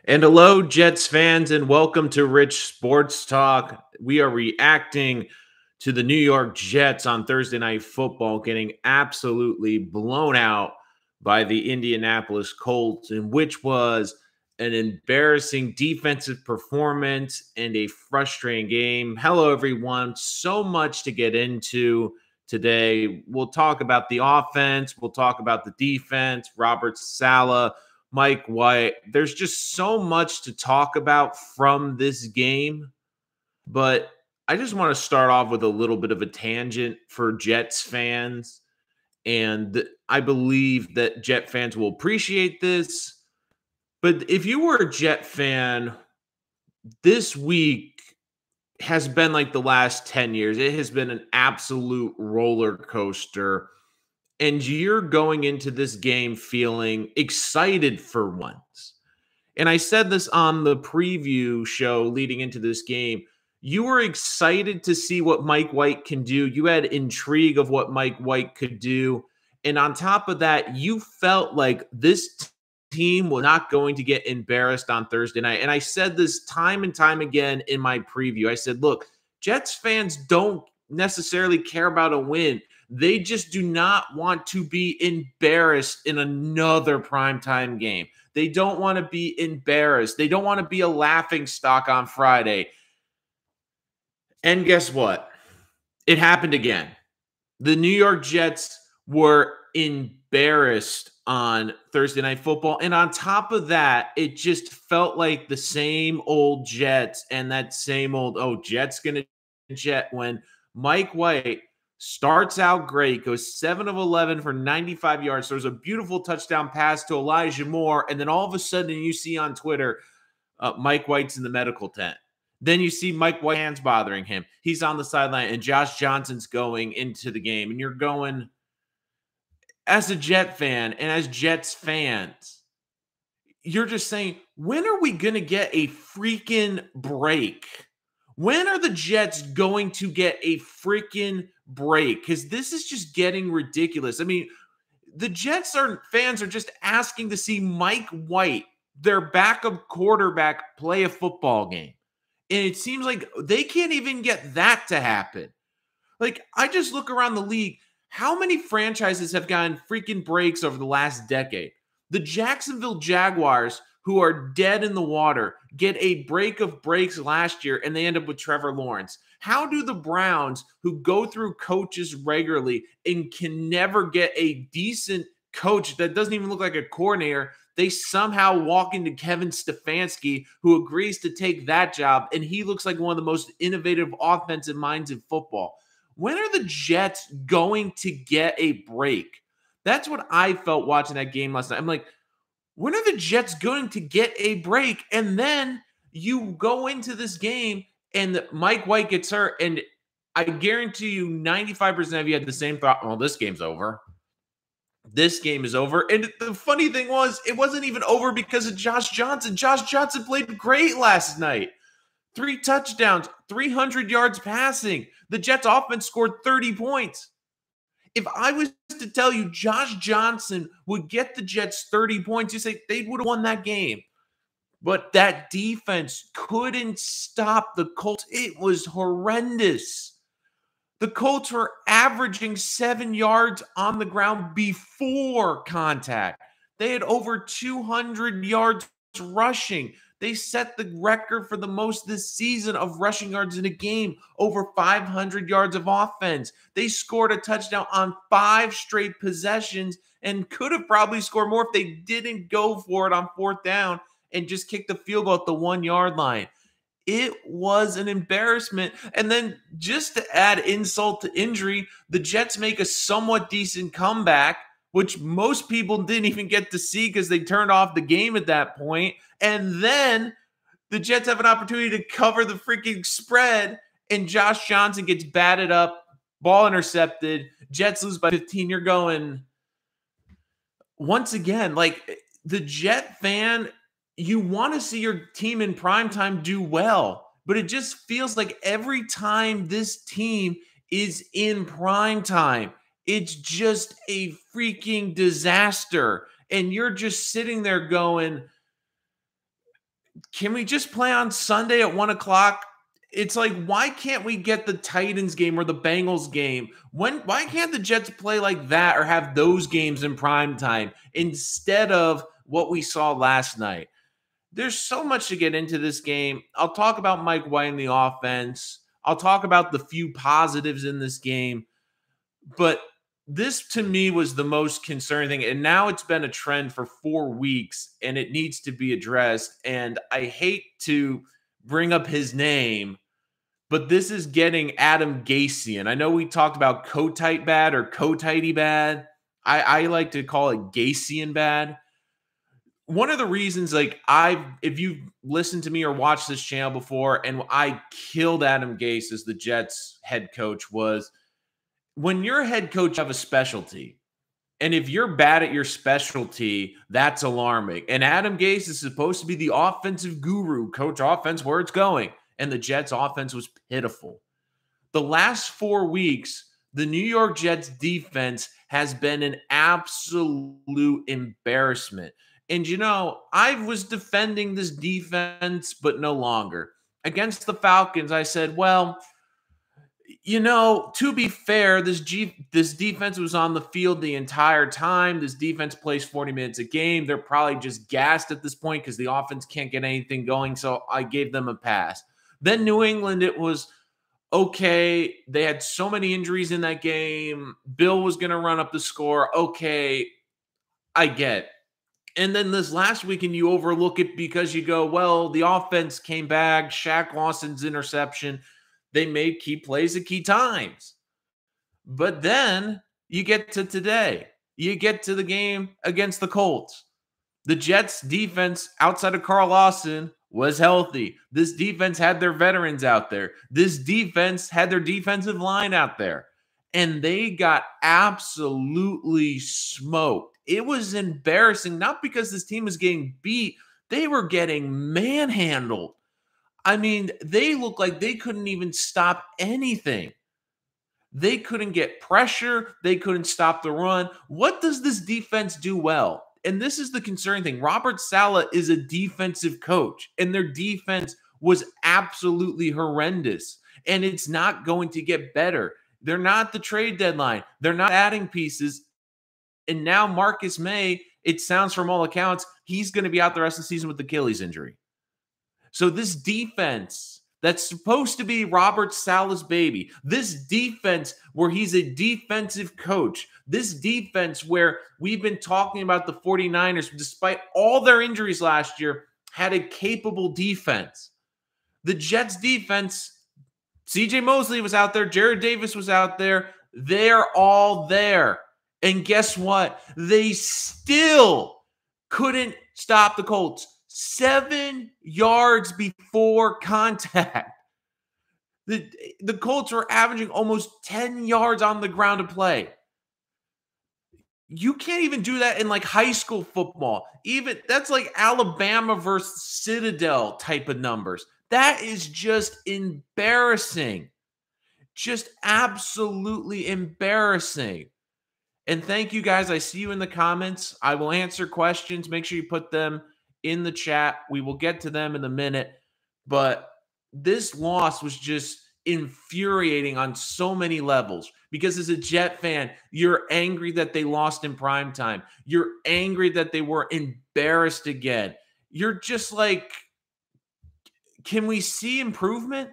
And hello, Jets fans, and welcome to Rich Sports Talk. We are reacting to the New York Jets on Thursday Night Football getting absolutely blown out by the Indianapolis Colts, in which was an embarrassing defensive performance and a frustrating game. Hello, everyone. So much to get into today. We'll talk about the offense, we'll talk about the defense, Robert Saleh, Mike White. There's just so much to talk about from this game, but I just want to start off with a little bit of a tangent for Jets fans. And I believe that Jet fans will appreciate this. But if you were a Jet fan, this week has been like the last 10 years. It has been an absolute roller coaster, and you're going into this game feeling excited for once. And I said this on the preview show leading into this game. You were excited to see what Mike White can do. You had intrigue of what Mike White could do. And on top of that, you felt like this team was not going to get embarrassed on Thursday night. And I said this time and time again in my preview. I said, look, Jets fans don't necessarily care about a win. They just do not want to be embarrassed in another primetime game. They don't want to be embarrassed. They don't want to be a laughing stock on Friday. And guess what? It happened again. The New York Jets were embarrassed on Thursday Night Football. And on top of that, it just felt like the same old Jets and that same old, Jets going to Jet when Mike White starts out great, goes 7 of 11 for 95 yards. There's a beautiful touchdown pass to Elijah Moore. And then all of a sudden you see on Twitter, Mike White's in the medical tent. Then you see Mike White's hands bothering him. He's on the sideline, and Josh Johnson's going into the game. And you're going, as a Jet fan and as Jets fans, you're just saying, when are we going to get a freaking break? When are the Jets going to get a freaking break? Because this is just getting ridiculous. I mean, the Jets fans are just asking to see Mike White, their backup quarterback, play a football game. And it seems like they can't even get that to happen. Like, I just look around the league. How many franchises have gotten freaking breaks over the last decade? The Jacksonville Jaguars, who are dead in the water, get a break of breaks last year, and they end up with Trevor Lawrence. How do the Browns, who go through coaches regularly and can never get a decent coach that doesn't even look like a coordinator, they somehow walk into Kevin Stefanski, who agrees to take that job, and he looks like one of the most innovative offensive minds in football? When are the Jets going to get a break? That's what I felt watching that game last night. I'm like, when are the Jets going to get a break? And then you go into this game and Mike White gets hurt, and I guarantee you 95% of you had the same thought, well, this game's over. This game is over. And the funny thing was, it wasn't even over because of Josh Johnson. Josh Johnson played great last night. 3 touchdowns, 300 yards passing. The Jets offense scored 30 points. If I was to tell you Josh Johnson would get the Jets 30 points, you say they would have won that game. But that defense couldn't stop the Colts. It was horrendous. The Colts were averaging 7 yards on the ground before contact. They had over 200 yards rushing. They set the record for the most this season of rushing yards in a game, over 500 yards of offense. They scored a touchdown on 5 straight possessions and could have probably scored more if they didn't go for it on 4th down and just kick the field goal at the 1-yard line. It was an embarrassment. And then just to add insult to injury, the Jets make a somewhat decent comeback, which most people didn't even get to see because they turned off the game at that point. And then the Jets have an opportunity to cover the freaking spread, and Josh Johnson gets batted up, ball intercepted, Jets lose by 15. You're going, once again, like, the Jet fan, you want to see your team in primetime do well, but it just feels like every time this team is in primetime, it's just a freaking disaster. And you're just sitting there going, Can we just play on Sunday at 1 o'clock? It's like, why can't we get the Titans game or the Bengals game? Why can't the Jets play like that or have those games in prime time instead of what we saw last night? There's so much to get into this game. I'll talk about Mike White and the offense. I'll talk about the few positives in this game. But this, to me, was the most concerning thing. And now it's been a trend for 4 weeks, and it needs to be addressed. And I hate to bring up his name, but this is getting Adam Gase. And I know we talked about Kotite bad or Kotite bad. I like to call it Gasian bad. One of the reasons, like, if you've listened to me or watched this channel before, and I killed Adam Gase as the Jets head coach, was when your head coach have a specialty, and if you're bad at your specialty, that's alarming. And Adam Gase is supposed to be the offensive guru, coach offense where it's going. And the Jets offense was pitiful. The last 4 weeks, the New York Jets defense has been an absolute embarrassment. And, I was defending this defense, but no longer. Against the Falcons, I said, well, to be fair, this defense was on the field the entire time. This defense plays 40 minutes a game. They're probably just gassed at this point because the offense can't get anything going, so I gave them a pass. Then New England, it was okay. They had so many injuries in that game. Bill was going to run up the score. Okay, I get it. And then this last weekend, you overlook it because you go, well, the offense came back. Shaq Lawson's interception. They made key plays at key times. But then you get to today. You get to the game against the Colts. The Jets defense outside of Carl Lawson was healthy. This defense had their veterans out there. This defense had their defensive line out there. And they got absolutely smoked. It was embarrassing, not because this team was getting beat. They were getting manhandled. I mean, they looked like they couldn't even stop anything. They couldn't get pressure. They couldn't stop the run. What does this defense do well? And this is the concerning thing. Robert Saleh is a defensive coach, and their defense was absolutely horrendous, and it's not going to get better. They're not the trade deadline. They're not adding pieces. And now Marcus May, it sounds from all accounts, he's going to be out the rest of the season with Achilles injury. So this defense that's supposed to be Robert Saleh's baby, this defense where he's a defensive coach, this defense where we've been talking about the 49ers, despite all their injuries last year, had a capable defense. The Jets defense, CJ Mosley was out there, Jared Davis was out there, they're all there. And guess what? They still couldn't stop the Colts. 7 yards before contact. The Colts were averaging almost 10 yards on the ground to play. You can't even do that in like high school football. Even that's like Alabama versus Citadel type of numbers. That is just embarrassing. Just absolutely embarrassing. And thank you guys. I see you in the comments. I will answer questions. Make sure you put them in the chat. We will get to them in a minute. But this loss was just infuriating on so many levels because as a Jet fan, you're angry that they lost in primetime. You're angry that they were embarrassed again. You're just like, can we see improvement?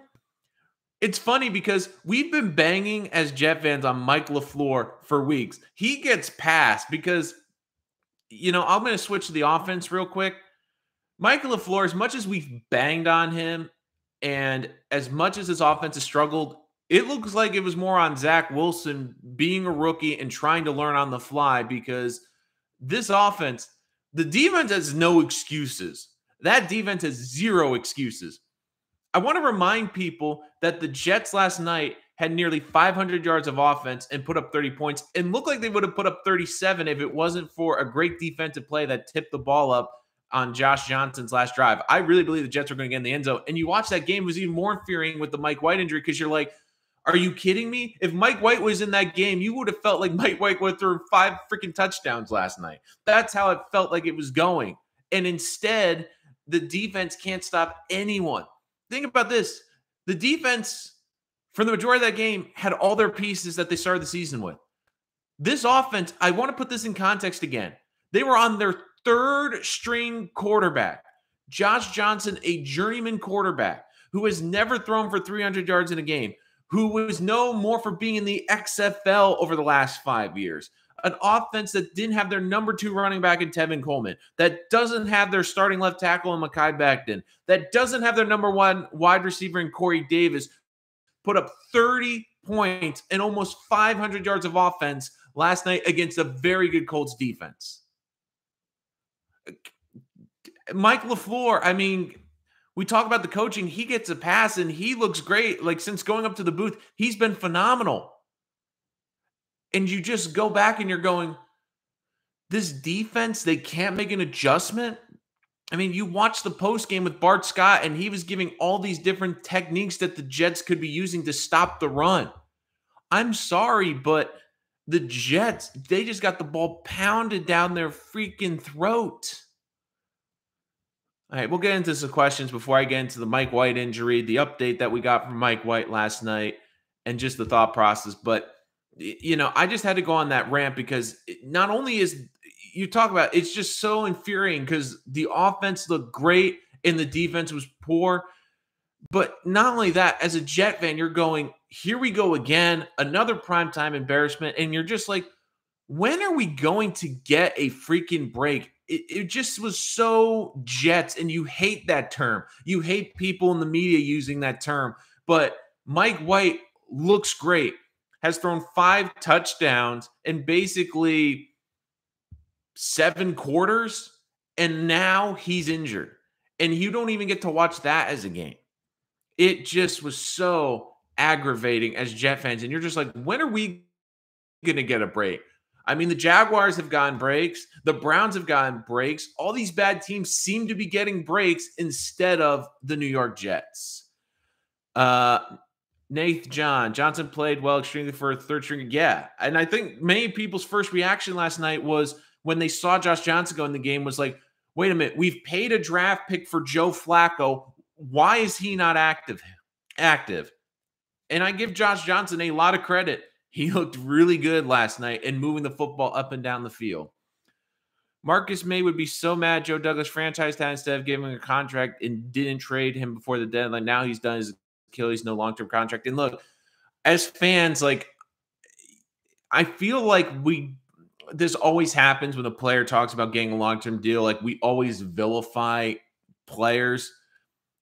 It's funny because we've been banging as Jet fans on Mike LaFleur for weeks. He gets passed because, I'm going to switch to the offense real quick. Mike LaFleur, as much as we've banged on him and as much as his offense has struggled, it looks like it was more on Zach Wilson being a rookie and trying to learn on the fly because this offense, the defense has no excuses. That defense has zero excuses. I want to remind people that the Jets last night had nearly 500 yards of offense and put up 30 points and looked like they would have put up 37 if it wasn't for a great defensive play that tipped the ball up on Josh Johnson's last drive. I really believe the Jets are going to get in the end zone. And you watch that game, it was even more infuriating with the Mike White injury because you're like, are you kidding me? If Mike White was in that game, you would have felt like Mike White would have thrown 5 freaking touchdowns last night. That's how it felt like it was going. And instead, the defense can't stop anyone. Think about this. The defense, for the majority of that game, had all their pieces that they started the season with. This offense, I want to put this in context again. They were on their third string quarterback, Josh Johnson, a journeyman quarterback who has never thrown for 300 yards in a game, who was known more for being in the XFL over the last 5 years. An offense that didn't have their number 2 running back in Tevin Coleman, that doesn't have their starting left tackle in Mekhi Becton, that doesn't have their number 1 wide receiver in Corey Davis, put up 30 points and almost 500 yards of offense last night against a very good Colts defense. Mike LaFleur, I mean, we talk about the coaching. He gets a pass and he looks great. Like, since going up to the booth, he's been phenomenal. And you just go back and you're going, this defense, they can't make an adjustment. I mean, you watch the post game with Bart Scott, and he was giving all these different techniques that the Jets could be using to stop the run. I'm sorry, but the Jets, they just got the ball pounded down their freaking throat. All right, we'll get into some questions before I get into the Mike White injury, the update that we got from Mike White last night, and just the thought process. But, you know, I just had to go on that rant because not only is you talk about, it's just so infuriating because the offense looked great and the defense was poor. But not only that, as a Jet fan, you're going, here we go again, another primetime embarrassment. And you're just like, when are we going to get a freaking break? It just was so Jets, and you hate that term. You hate people in the media using that term. But Mike White looks great, has thrown 5 touchdowns in basically 7 quarters, and now he's injured. And you don't even get to watch that as a game. It just was so aggravating as Jet fans. And you're just like, when are we going to get a break? I mean, the Jaguars have gotten breaks. The Browns have gotten breaks. All these bad teams seem to be getting breaks instead of the New York Jets. Nath Johnson played well extremely for a third string. Yeah. And I think many people's first reaction last night was when they saw Josh Johnson go in the game was like, wait a minute, we've paid a draft pick for Joe Flacco. Why is he not active? And I give Josh Johnson a lot of credit. He looked really good last night and moving the football up and down the field. Marcus May would be so mad Joe Douglas franchised that instead of giving him a contract and didn't trade him before the deadline. Now he's done his Achilles, no long-term contract. And look, as fans, like, I feel like this always happens when a player talks about getting a long-term deal. Like, we always vilify players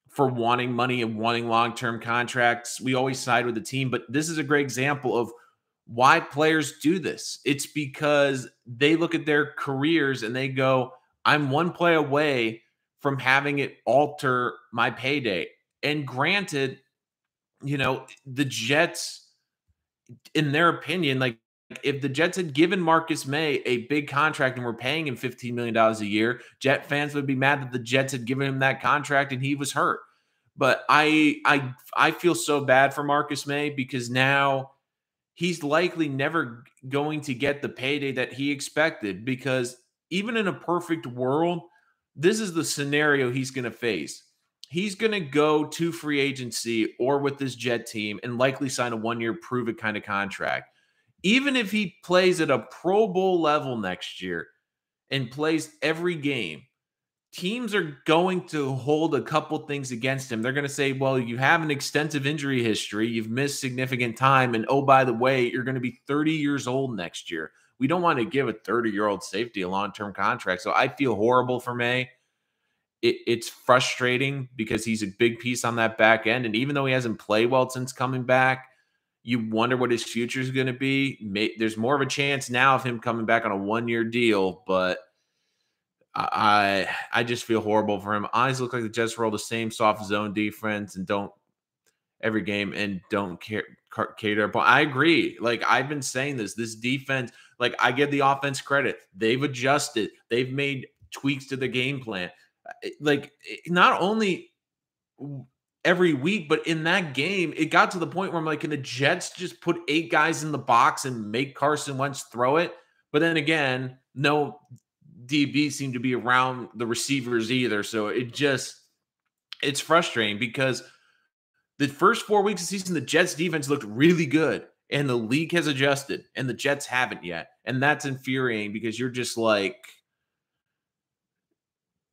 for wanting money and wanting long-term contracts. We always side with the team, but this is a great example of why players do this. It's because they look at their careers and they go, I'm one play away from having it alter my payday. And granted, you know, the Jets, in their opinion, like, if the Jets had given Marcus May a big contract and were paying him $15 million a year, Jet fans would be mad that the Jets had given him that contract and he was hurt. But I feel so bad for Marcus May because now he's likely never going to get the payday that he expected, because even in a perfect world, this is the scenario he's going to face. He's going to go to free agency or with this Jet team and likely sign a 1-year prove-it kind of contract. Even if he plays at a Pro Bowl level next year and plays every game, teams are going to hold a couple things against him. They're going to say, well, you have an extensive injury history. You've missed significant time. And oh, by the way, you're going to be 30 years old next year. We don't want to give a 30-year-old safety a long-term contract. So I feel horrible for May. It's frustrating because he's a big piece on that back end. And even though he hasn't played well since coming back, you wonder what his future is going to be. There's more of a chance now of him coming back on a 1-year deal, but I just feel horrible for him. Eyes look like the Jets roll the same soft zone defense and don't every game and don't cater. But I agree. Like, I've been saying this defense, like, I give the offense credit. They've adjusted. They've made tweaks to the game plan. Like, not only every week, but in that game, it got to the point where I'm like, can the Jets just put 8 guys in the box and make Carson Wentz throw it? But then again, no, DB seem to be around the receivers either. So it's frustrating because the first 4 weeks of the season, the Jets defense looked really good and the league has adjusted and the Jets haven't yet. And that's infuriating because you're just like,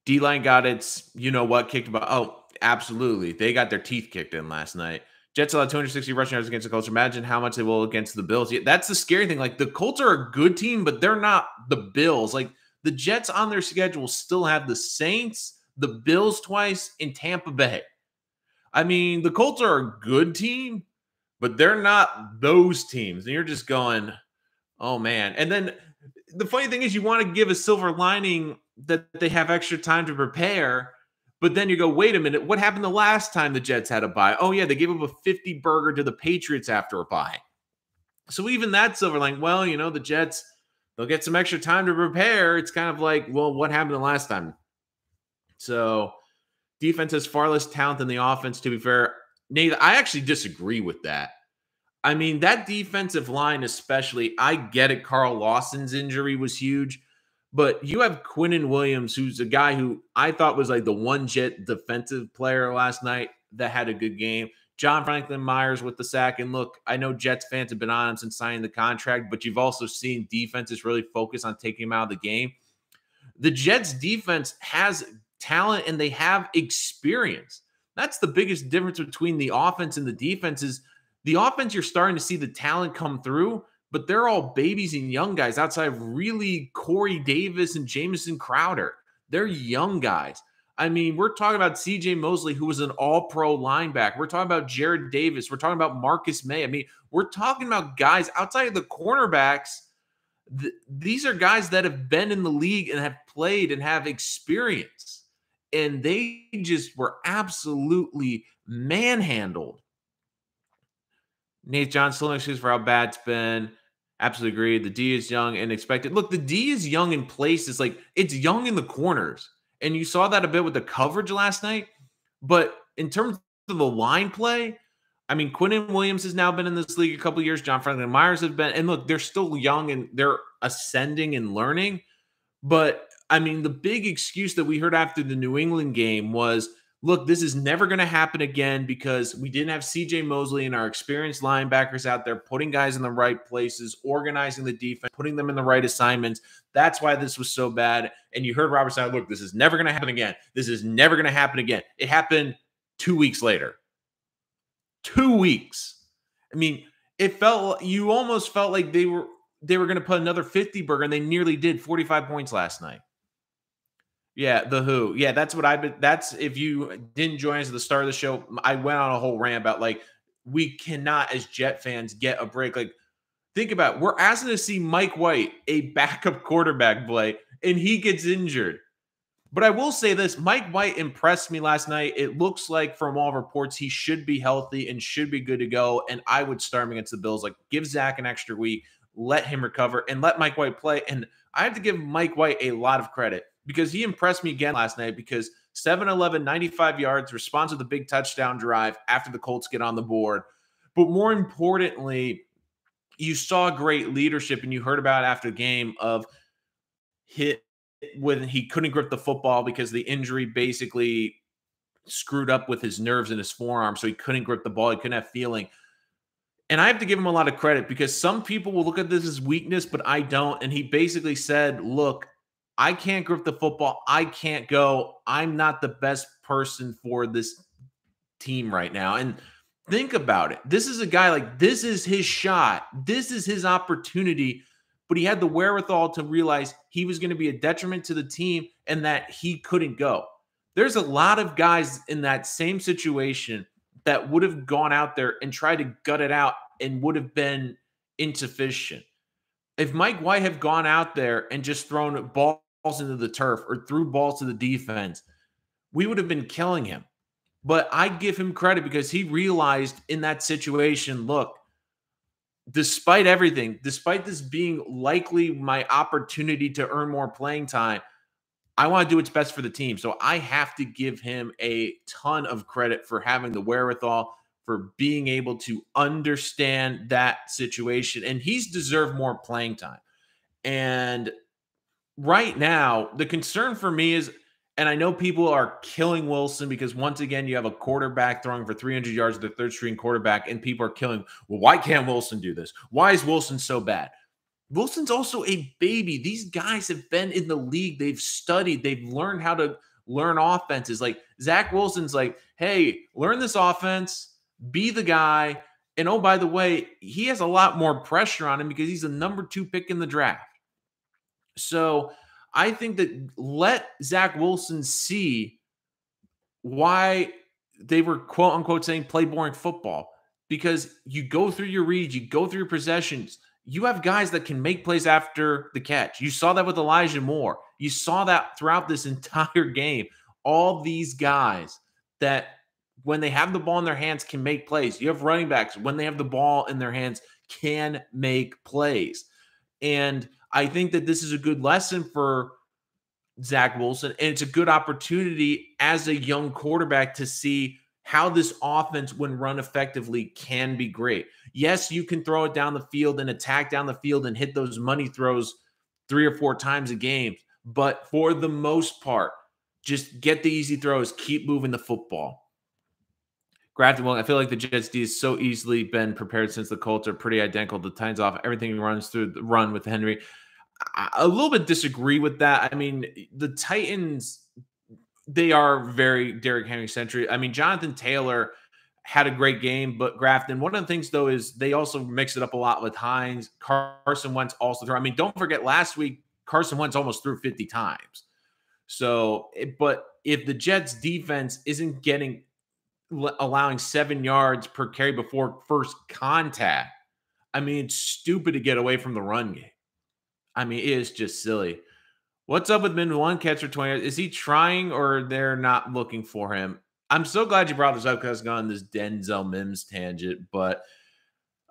D-line got its, you know what, kicked about. Oh, absolutely. They got their teeth kicked in last night. Jets allowed 260 rushing yards against the Colts. Imagine how much they will against the Bills. Yeah, that's the scary thing. Like, the Colts are a good team, but they're not the Bills. Like, the Jets on their schedule still have the Saints, the Bills twice, and Tampa Bay. I mean, the Colts are a good team, but they're not those teams. And you're just going, oh, man. And then the funny thing is you want to give a silver lining that they have extra time to prepare, but then you go, wait a minute, what happened the last time the Jets had a bye? Oh, yeah, they gave up a 50 burger to the Patriots after a bye. So even that silver lining, well, you know, the Jets, they'll get some extra time to prepare. It's kind of like, well, what happened the last time? So defense has far less talent than the offense, to be fair. Nate, I actually disagree with that. I mean, that defensive line especially, I get it, Carl Lawson's injury was huge, but you have Quinnen Williams, who's a guy who I thought was like the one Jet defensive player last night that had a good game. John Franklin Myers with the sack. And look, I know Jets fans have been on him since signing the contract, but you've also seen defenses really focus on taking him out of the game. The Jets defense has talent and they have experience. That's the biggest difference between the offense and the defense is the offense, you're starting to see the talent come through, but they're all babies and young guys outside of really Corey Davis and Jamison Crowder. They're young guys. I mean, we're talking about CJ Mosley, who was an all-pro linebacker. We're talking about Jared Davis. We're talking about Marcus May. I mean, we're talking about guys outside of the cornerbacks. These are guys that have been in the league and have played and have experience. And they just were absolutely manhandled. Nate John, still no excuse for how bad it's been. Absolutely agree. The D is young and expected. Look, the D is young in places. Like, it's young in the corners. And you saw that a bit with the coverage last night. But in terms of the line play, I mean, Quinnen Williams has now been in this league a couple of years. John Franklin Myers has been. And look, they're still young and they're ascending and learning. But, I mean, the big excuse that we heard after the New England game was, look, this is never going to happen again because we didn't have CJ Mosley and our experienced linebackers out there putting guys in the right places, organizing the defense, putting them in the right assignments. That's why this was so bad. And you heard Robert say, look, this is never going to happen again. This is never going to happen again. It happened 2 weeks later. 2 weeks. I mean, you almost felt like they were going to put another 50 burger, and they nearly did. 45 points last night. Yeah, the Who. Yeah, that's what that's if you didn't join us at the start of the show, I went on a whole rant about like we cannot as Jet fans get a break. Like, think about it. We're asking to see Mike White, a backup quarterback, play, and he gets injured. But I will say this, Mike White impressed me last night. It looks like from all reports he should be healthy and should be good to go. And I would start him against the Bills. Like, give Zach an extra week, let him recover, and let Mike White play. And I have to give Mike White a lot of credit because he impressed me again last night because 7-11, 95 yards, responds with a big touchdown drive after the Colts get on the board. But more importantly, you saw great leadership, and you heard about it after the game of hit when he couldn't grip the football because the injury basically screwed up with his nerves in his forearm, so he couldn't grip the ball. He couldn't have feeling. And I have to give him a lot of credit because some people will look at this as weakness, but I don't. And he basically said, look, I can't grip the football. I can't go. I'm not the best person for this team right now. And think about it. This is a guy like this is his shot. This is his opportunity. But he had the wherewithal to realize he was going to be a detriment to the team and that he couldn't go. There's a lot of guys in that same situation that would have gone out there and tried to gut it out and would have been insufficient. If Mike White had gone out there and just thrown balls into the turf or threw balls to the defense, we would have been killing him. But I give him credit because he realized in that situation, look, despite everything, despite this being likely my opportunity to earn more playing time, I want to do what's best for the team. So I have to give him a ton of credit for having the wherewithal, for being able to understand that situation. And he's deserved more playing time. And right now, the concern for me is, and I know people are killing Wilson because once again, you have a quarterback throwing for 300 yards, the third string quarterback, and people are killing. Well, why can't Wilson do this? Why is Wilson so bad? Wilson's also a baby. These guys have been in the league. They've studied. They've learned how to learn offenses. Like Zach Wilson's like, hey, learn this offense, be the guy. And oh, by the way, he has a lot more pressure on him because he's the number 2 pick in the draft. So I think that let Zach Wilson see why they were quote unquote saying play boring football, because you go through your reads, you go through your possessions. You have guys that can make plays after the catch. You saw that with Elijah Moore. You saw that throughout this entire game. All these guys that when they have the ball in their hands can make plays. You have running backs when they have the ball in their hands can make plays. And I think that this is a good lesson for Zach Wilson, and it's a good opportunity as a young quarterback to see how this offense, when run effectively, can be great. Yes, you can throw it down the field and attack down the field and hit those money throws 3 or 4 times a game, but for the most part, just get the easy throws, keep moving the football. Grafton, well, I feel like the Jets D has so easily been prepared since the Colts are pretty identical. The Titans off everything runs through the run with Henry. I a little bit disagree with that. I mean, the Titans, they are very Derrick Henry centric. I mean, Jonathan Taylor had a great game, but Grafton, one of the things though is they also mix it up a lot with Hines. Carson Wentz also threw. I mean, don't forget last week Carson Wentz almost threw 50 times. So, but if the Jets defense isn't getting allowing 7 yards per carry before first contact, I mean, it's stupid to get away from the run game. I mean, it is just silly. What's up with Min? One catch for 20 yards? Is he trying or they're not looking for him? I'm so glad you brought this up because I've gone this Denzel Mims tangent. But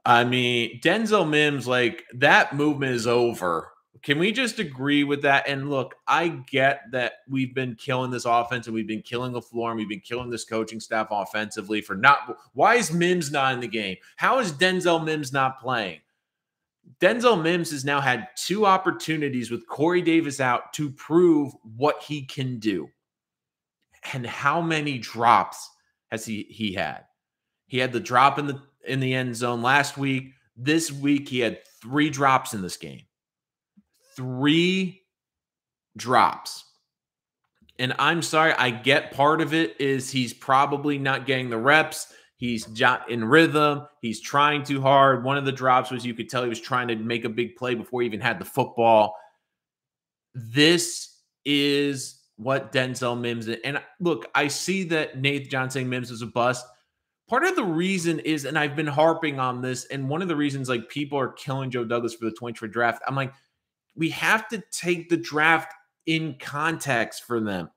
I mean, Denzel Mims, like that movement is over. Can we just agree with that? And look, I get that we've been killing this offense and we've been killing the floor and we've been killing this coaching staff offensively for not. Why is Mims not in the game? How is Denzel Mims not playing? Denzel Mims has now had 2 opportunities with Corey Davis out to prove what he can do. And how many drops has he had? He had the drop in the end zone last week. This week he had 3 drops in this game. 3 drops. And I'm sorry, I get part of it is he's probably not getting the reps. He's in rhythm. He's trying too hard. One of the drops was you could tell he was trying to make a big play before he even had the football. This is what Denzel Mims is. And look, I see that Nate John saying Mims is a bust. Part of the reason is, and I've been harping on this, and one of the reasons like people are killing Joe Douglas for the 23 draft, I'm like, we have to take the draft in context for them.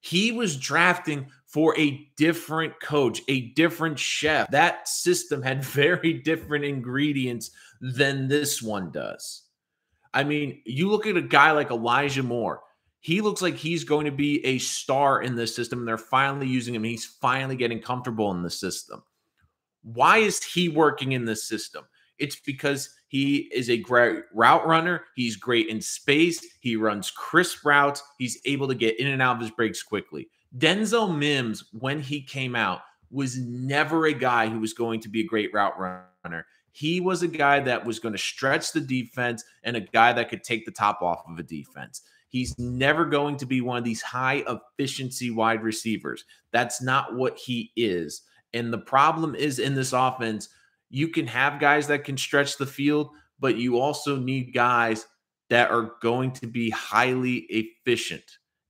He was drafting for a different coach, a different chef. That system had very different ingredients than this one does. I mean, you look at a guy like Elijah Moore. He looks like he's going to be a star in this system, and they're finally using him. He's finally getting comfortable in the system. Why is he working in this system? It's because he is a great route runner. He's great in space. He runs crisp routes. He's able to get in and out of his breaks quickly. Denzel Mims, when he came out, was never a guy who was going to be a great route runner. He was a guy that was going to stretch the defense and a guy that could take the top off of a defense. He's never going to be one of these high efficiency wide receivers. That's not what he is. And the problem is in this offense, you can have guys that can stretch the field, but you also need guys that are going to be highly efficient.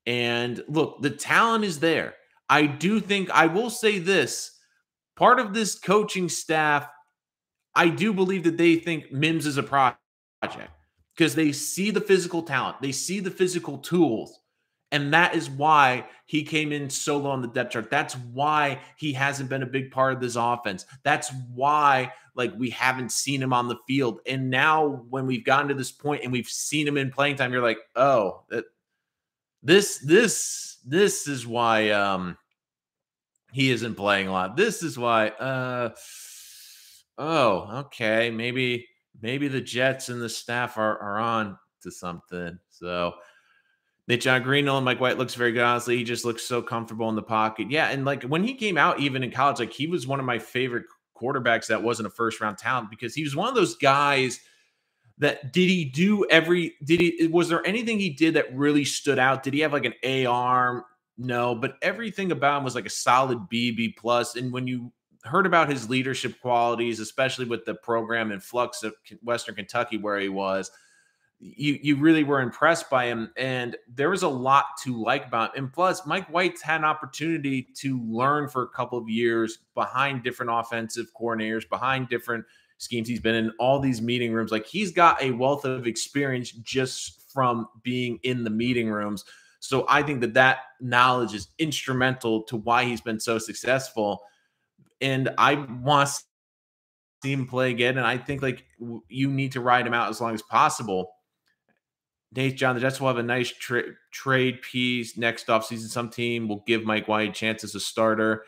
And look, the talent is there. I do think, I will say this, part of this coaching staff, I do believe that they think Mims is a project because they see the physical talent, they see the physical tools. And that is why he came in so low on the depth chart. That's why he hasn't been a big part of this offense. That's why, like, we haven't seen him on the field. And now when we've gotten to this point and we've seen him in playing time, you're like, oh, this is why he isn't playing a lot. This is why oh, okay, maybe the Jets and the staff are on to something. So Nate John Greenhill and Mike White looks very good. Honestly, he just looks so comfortable in the pocket. Yeah, and like when he came out, even in college, like he was one of my favorite quarterbacks that wasn't a first round talent because he was one of those guys that was there anything he did that really stood out? Did he have like an A arm? No, but everything about him was like a solid B plus. And when you heard about his leadership qualities, especially with the program in flux of Western Kentucky where he was, you really were impressed by him, and there was a lot to like about him. And plus, Mike White's had an opportunity to learn for a couple of years behind different offensive coordinators, behind different schemes. He's been in all these meeting rooms. Like he's got a wealth of experience just from being in the meeting rooms. So I think that knowledge is instrumental to why he's been so successful. And I want to see him play again. And I think like you need to ride him out as long as possible. Nate John, the Jets will have a nice trade piece next offseason. Some team will give Mike White a chance as a starter.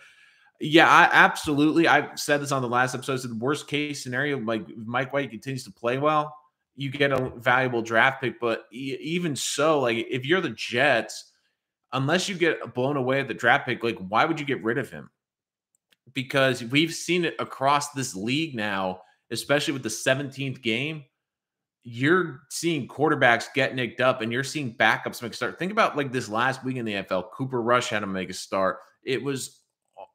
Yeah, absolutely. I said this on the last episode. So the worst case scenario, like Mike White continues to play well, you get a valuable draft pick. But even so, like if you're the Jets, unless you get blown away at the draft pick, like why would you get rid of him? Because we've seen it across this league now, especially with the 17th game. You're seeing quarterbacks get nicked up and you're seeing backups make a start. Think about like this last week in the NFL. Cooper Rush had to make a start. It was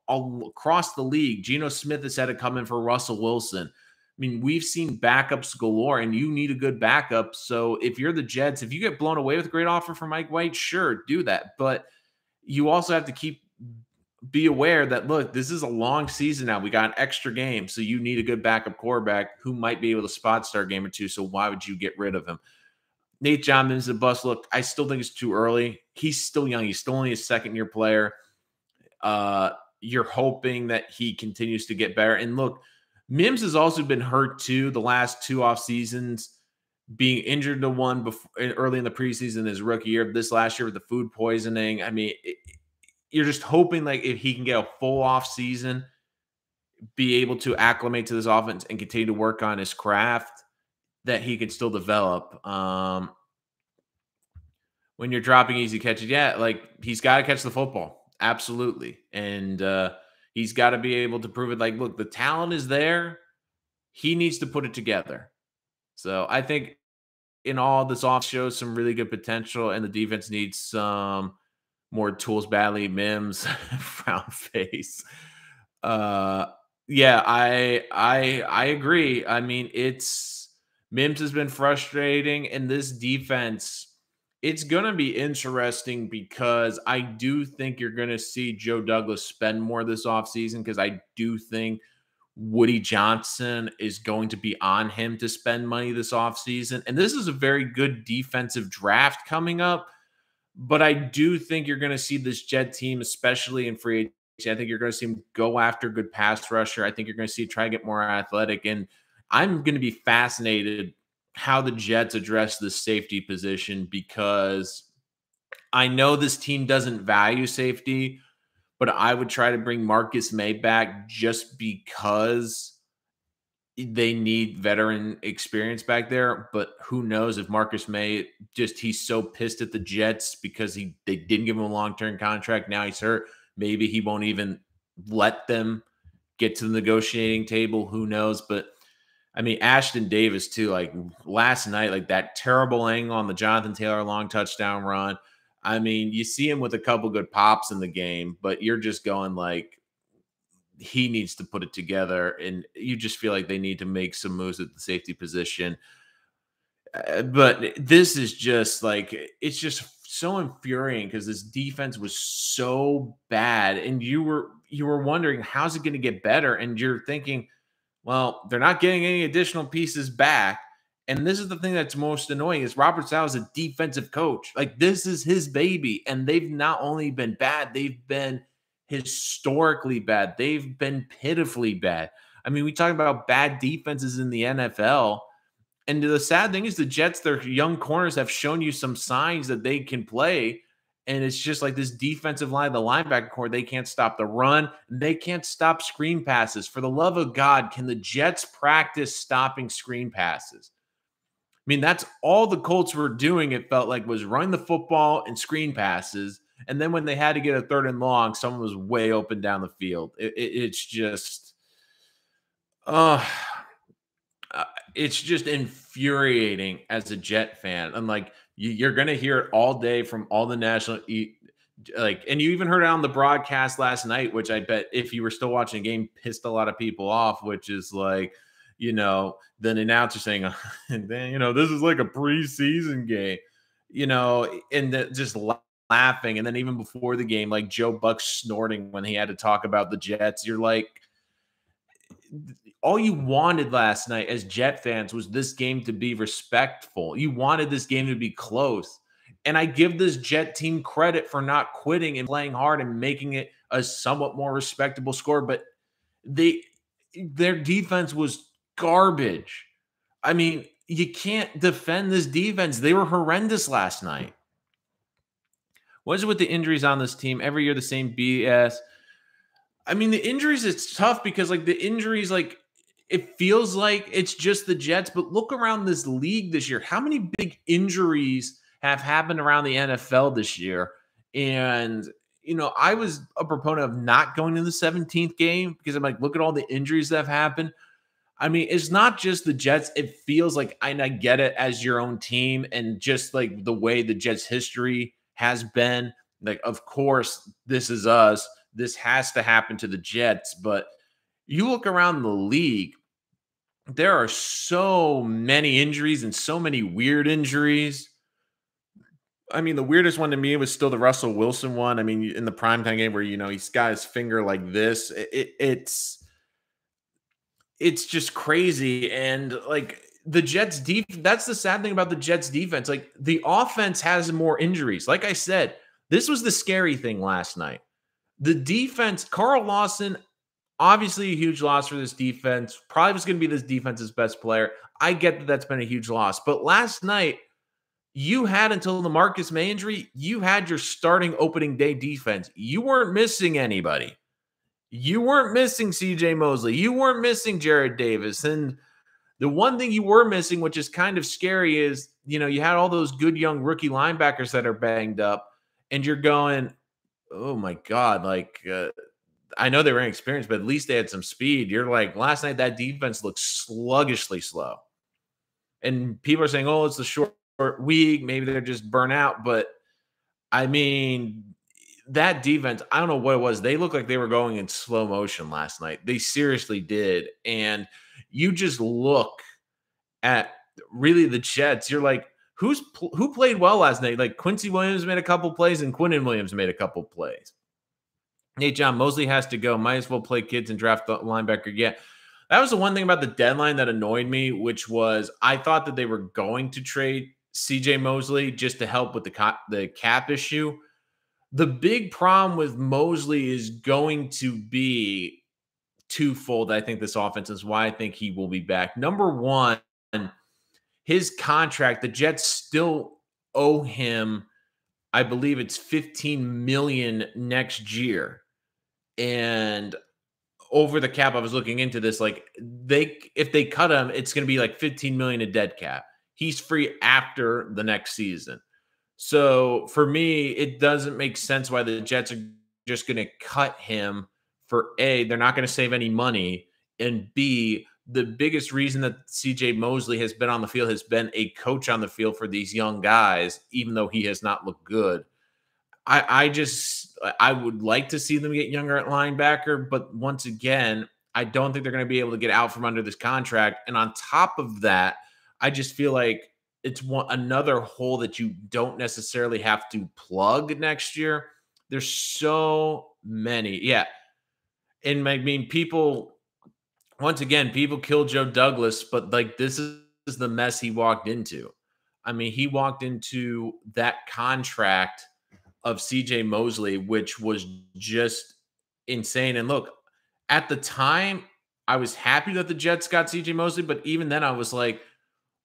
all across the league. Geno Smith has had to come in for Russell Wilson. I mean, we've seen backups galore, and you need a good backup. So if you're the Jets, if you get blown away with a great offer from Mike White, sure, do that. But you also have to be aware that, look, this is a long season now. We got an extra game, so you need a good backup quarterback who might be able to spot start a game or two. So why would you get rid of him? Nate John is a bust. Look, I still think it's too early. He's still young. He's still only a second-year player. You're hoping that he continues to get better. And look, Mims has also been hurt too the last 2 off seasons, being injured to one before early in the preseason his rookie year. This last year with the food poisoning. I mean, you're just hoping like if he can get a full off season, be able to acclimate to this offense and continue to work on his craft, that he can still develop. When you're dropping easy catches, yeah, like he's got to catch the football. Absolutely. And he's got to be able to prove it. Like, look, the talent is there. He needs to put it together. So I think in all, this off shows some really good potential, and the defense needs some more tools badly. Mims, frown face. Yeah, I agree. I mean, Mims has been frustrating, and this defense, it's going to be interesting because I do think you're going to see Joe Douglas spend more this offseason, because I do think Woody Johnson is going to be on him to spend money this offseason. And this is a very good defensive draft coming up. But I do think you're going to see this Jet team, especially in free agency. I think you're going to see him go after good pass rusher. I think you're going to see try to get more athletic. And I'm going to be fascinated how the Jets address the safety position, because I know this team doesn't value safety, but I would try to bring Marcus May back just because they need veteran experience back there. But who knows if Marcus May he's so pissed at the Jets because they didn't give him a long-term contract. Now he's hurt. Maybe he won't even let them get to the negotiating table. Who knows? But I mean, Ashton Davis too, like last night, like that terrible angle on the Jonathan Taylor long touchdown run. I mean, you see him with a couple good pops in the game, but you're just going like, he needs to put it together, and you just feel like they need to make some moves at the safety position. But this is just like, it's just so infuriating because this defense was so bad, and you were wondering, how's it going to get better? And you're thinking, well, they're not getting any additional pieces back. And this is the thing that's most annoying is Robert Saleh is a defensive coach. Like, this is his baby. And they've not only been bad, they've been historically bad. They've been pitifully bad. I mean, we talk about bad defenses in the NFL. And the sad thing is the Jets, their young corners have shown you some signs that they can play. And it's just like this defensive line, the linebacker core, they can't stop the run. They can't stop screen passes. For the love of God, can the Jets practice stopping screen passes? mean, that's all the Colts were doing, it felt like, was running the football and screen passes. And then when they had to get a third and long, someone was way open down the field. It's just, uh, uh, it's just infuriating as a Jet fan. And like, you're going to hear it all day from all the like, and you even heard it on the broadcast last night, which I bet if you were still watching the game, pissed a lot of people off, which is like, the announcer saying, and then, this is like a preseason game, and just laughing. And then even before the game, like Joe Buck snorting when he had to talk about the Jets. You're like, all you wanted last night as Jet fans was this game to be respectful. You wanted this game to be close. And I give this Jet team credit for not quitting and playing hard and making it a somewhat more respectable score. But their defense was garbage. I mean, you can't defend this defense. They were horrendous last night. What is it with the injuries on this team? Every year, the same BS. I mean, the injuries, it's tough because, like, the injuries, like, it feels like it's just the Jets, but look around this league this year. How many big injuries have happened around the NFL this year? And, I was a proponent of not going to the 17th game because I'm like, look at all the injuries that have happened. I mean, it's not just the Jets. It feels like, and I get it as your own team and just like the way the Jets history has been. Like, of course, this is us. This has to happen to the Jets. But you look around the league, there are so many injuries and so many weird injuries. I mean, the weirdest one to me was still the Russell Wilson one. I mean, in the primetime game where, he's got his finger like this, it's just crazy. And like the Jets that's the sad thing about the Jets defense. Like the offense has more injuries. Like I said, this was the scary thing last night. The defense, Carl Lawson, obviously a huge loss for this defense. Probably was going to be this defense's best player. I get that that's been a huge loss. But last night, you had until the Marcus May injury, you had your starting opening day defense. You weren't missing anybody. You weren't missing CJ Mosley. You weren't missing Jared Davis. And the one thing you were missing, which is kind of scary, is, you had all those good young rookie linebackers that are banged up. And you're going, oh my God, like, I know they were inexperienced, but at least they had some speed. You're like, last night, that defense looked sluggishly slow. And people are saying, oh, it's the short week. Maybe they're just burnt out. But I mean, that defense, I don't know what it was. They looked like they were going in slow motion last night. They seriously did. And you just look at really the Jets. You're like, who played well last night? Like Quincy Williams made a couple plays and Quinnen Williams made a couple plays. Hey, John Mosley has to go. Might as well play kids and draft the linebacker. Yeah. That was the one thing about the deadline that annoyed me, which was I thought that they were going to trade CJ Mosley just to help with the cap issue. The big problem with Mosley is going to be twofold. I think this offense is why I think he will be back. Number one, his contract, the Jets still owe him, I believe it's $15 million next year. And over the cap, I was looking into this, like if they cut him, it's going to be like $15 million in dead cap. He's free after the next season. So for me, it doesn't make sense why the Jets are just going to cut him for A, they're not going to save any money, and B, the biggest reason that CJ Mosley has been on the field has been a coach on the field for these young guys, even though he has not looked good. I would like to see them get younger at linebacker, but once again, I don't think they're going to be able to get out from under this contract. And on top of that, I just feel like it's another hole that you don't necessarily have to plug next year. There's so many. Yeah. And I mean, once again, people kill Joe Douglas, but like this is the mess he walked into. I mean, he walked into that contract of CJ Mosley, which was just insane. And look, at the time, I was happy that the Jets got CJ Mosley, but even then I was like,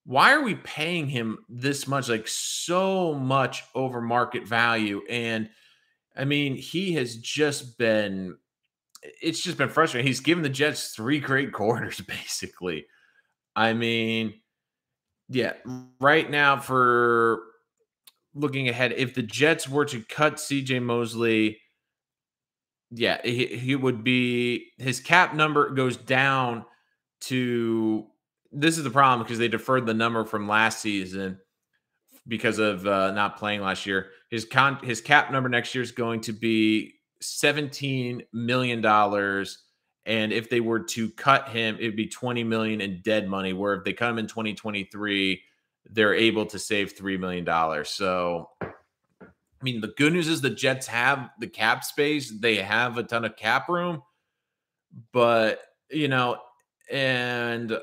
why are we paying him this much? Like so much over market value. And I mean, it's just been frustrating. He's given the Jets 3 great quarters, basically. I mean, Yeah, right now for looking ahead, if the Jets were to cut CJ Mosley, yeah, he would be his cap number goes down to this is the problem because they deferred the number from last season because of not playing last year. His cap number next year is going to be $17 million, and if they were to cut him, it'd be 20 million in dead money. Where if they cut him in 2023, they're able to save $3 million. So I mean, the good news is the Jets have the cap space. They have a ton of cap room, but and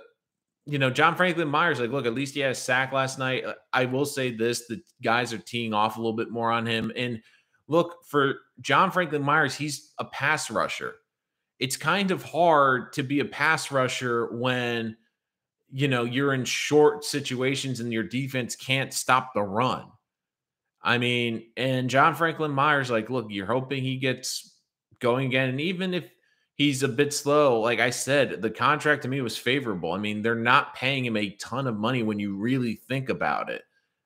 John Franklin Myers, like, look, at least he had a sack last night. I will say this: the guys are teeing off a little bit more on him. And look, for John Franklin Myers, he's a pass rusher. It's kind of hard to be a pass rusher when you're in short situations and your defense can't stop the run. I mean, and John Franklin Myers, like, look, you're hoping he gets going again. And even if he's a bit slow, like I said, the contract to me was favorable. I mean, they're not paying him a ton of money when you really think about it.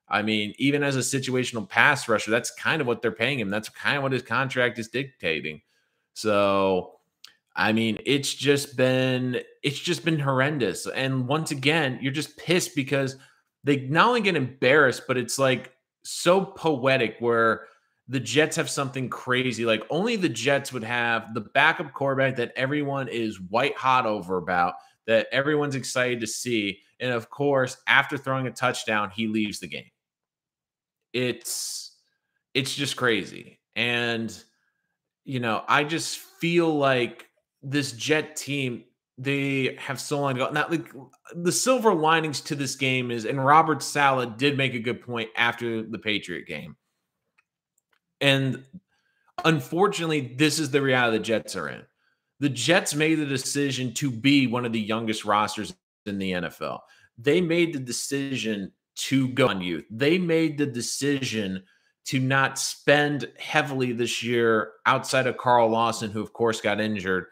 I mean, even as a situational pass rusher, that's kind of what they're paying him. That's kind of what his contract is dictating. So, I mean, it's just been horrendous. And once again, you're just pissed because they not only get embarrassed, but it's like so poetic where the Jets have something crazy. Like only the Jets would have the backup quarterback that everyone is white hot over about, that everyone's excited to see. And of course, after throwing a touchdown, he leaves the game. It's just crazy. And I just feel like this Jet team, they have so long to go. Now, like the silver linings to this game is, and Robert Saleh did make a good point after the Patriot game. And unfortunately, this is the reality the Jets are in. The Jets made the decision to be one of the youngest rosters in the NFL. They made the decision to go on youth. They made the decision to not spend heavily this year outside of Carl Lawson, who of course got injured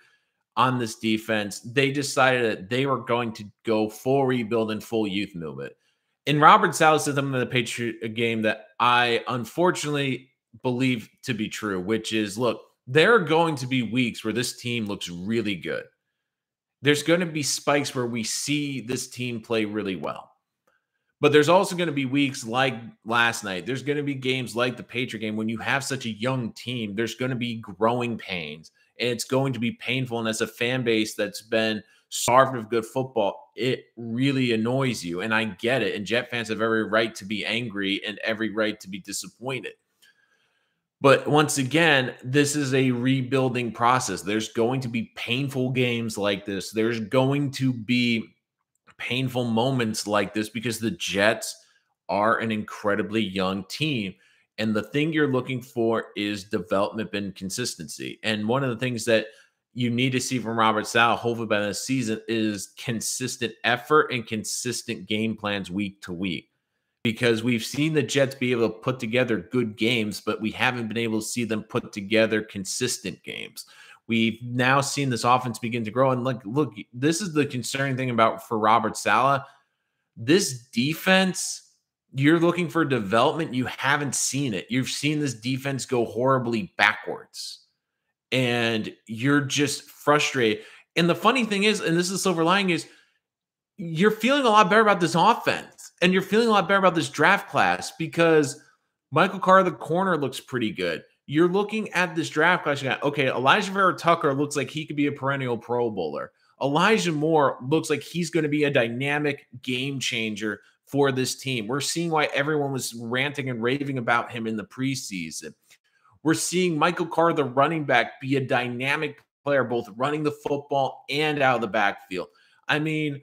on this defense. They decided that they were going to go full rebuild and full youth movement. And Robert Saleh said something in the Patriot game that I unfortunately believe to be true, which is, look, there are going to be weeks where this team looks really good. There's going to be spikes where we see this team play really well. But there's also going to be weeks like last night. There's going to be games like the Patriot game when you have such a young team. There's going to be growing pains, and it's going to be painful. And as a fan base that's been starved of good football, it really annoys you. And I get it. And Jet fans have every right to be angry and every right to be disappointed. But once again, this is a rebuilding process. There's going to be painful games like this. There's going to be painful moments like this because the Jets are an incredibly young team. And the thing you're looking for is development and consistency. And one of the things that you need to see from Robert Saleh, hopefully by this season, is consistent effort and consistent game plans week to week. Because we've seen the Jets be able to put together good games, but we haven't been able to see them put together consistent games. We've now seen this offense begin to grow. And look, this is the concerning thing for Robert Saleh. This defense, you're looking for development. You haven't seen it. You've seen this defense go horribly backwards. And you're just frustrated. And the funny thing is, and this is the silver lining, is you're feeling a lot better about this offense. And you're feeling a lot better about this draft class because Michael Carter, the corner, looks pretty good. You're looking at this draft class. You got, okay, Elijah Vera-Tucker looks like he could be a perennial Pro Bowler. Elijah Moore looks like he's going to be a dynamic game changer for this team. We're seeing why everyone was ranting and raving about him in the preseason. We're seeing Michael Carter, the running back, be a dynamic player, both running the football and out of the backfield. I mean,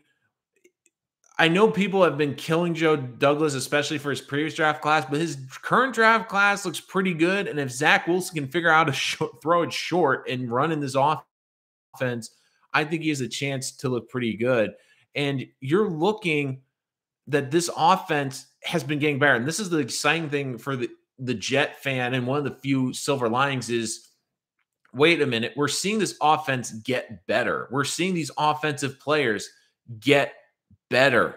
I know people have been killing Joe Douglas, especially for his previous draft class, but his current draft class looks pretty good. And if Zach Wilson can figure out how to throw it short and run in this offense, I think he has a chance to look pretty good. And you're looking that this offense has been getting better. And this is the exciting thing for the Jet fan. And one of the few silver linings is, wait a minute, we're seeing this offense get better. We're seeing these offensive players get better.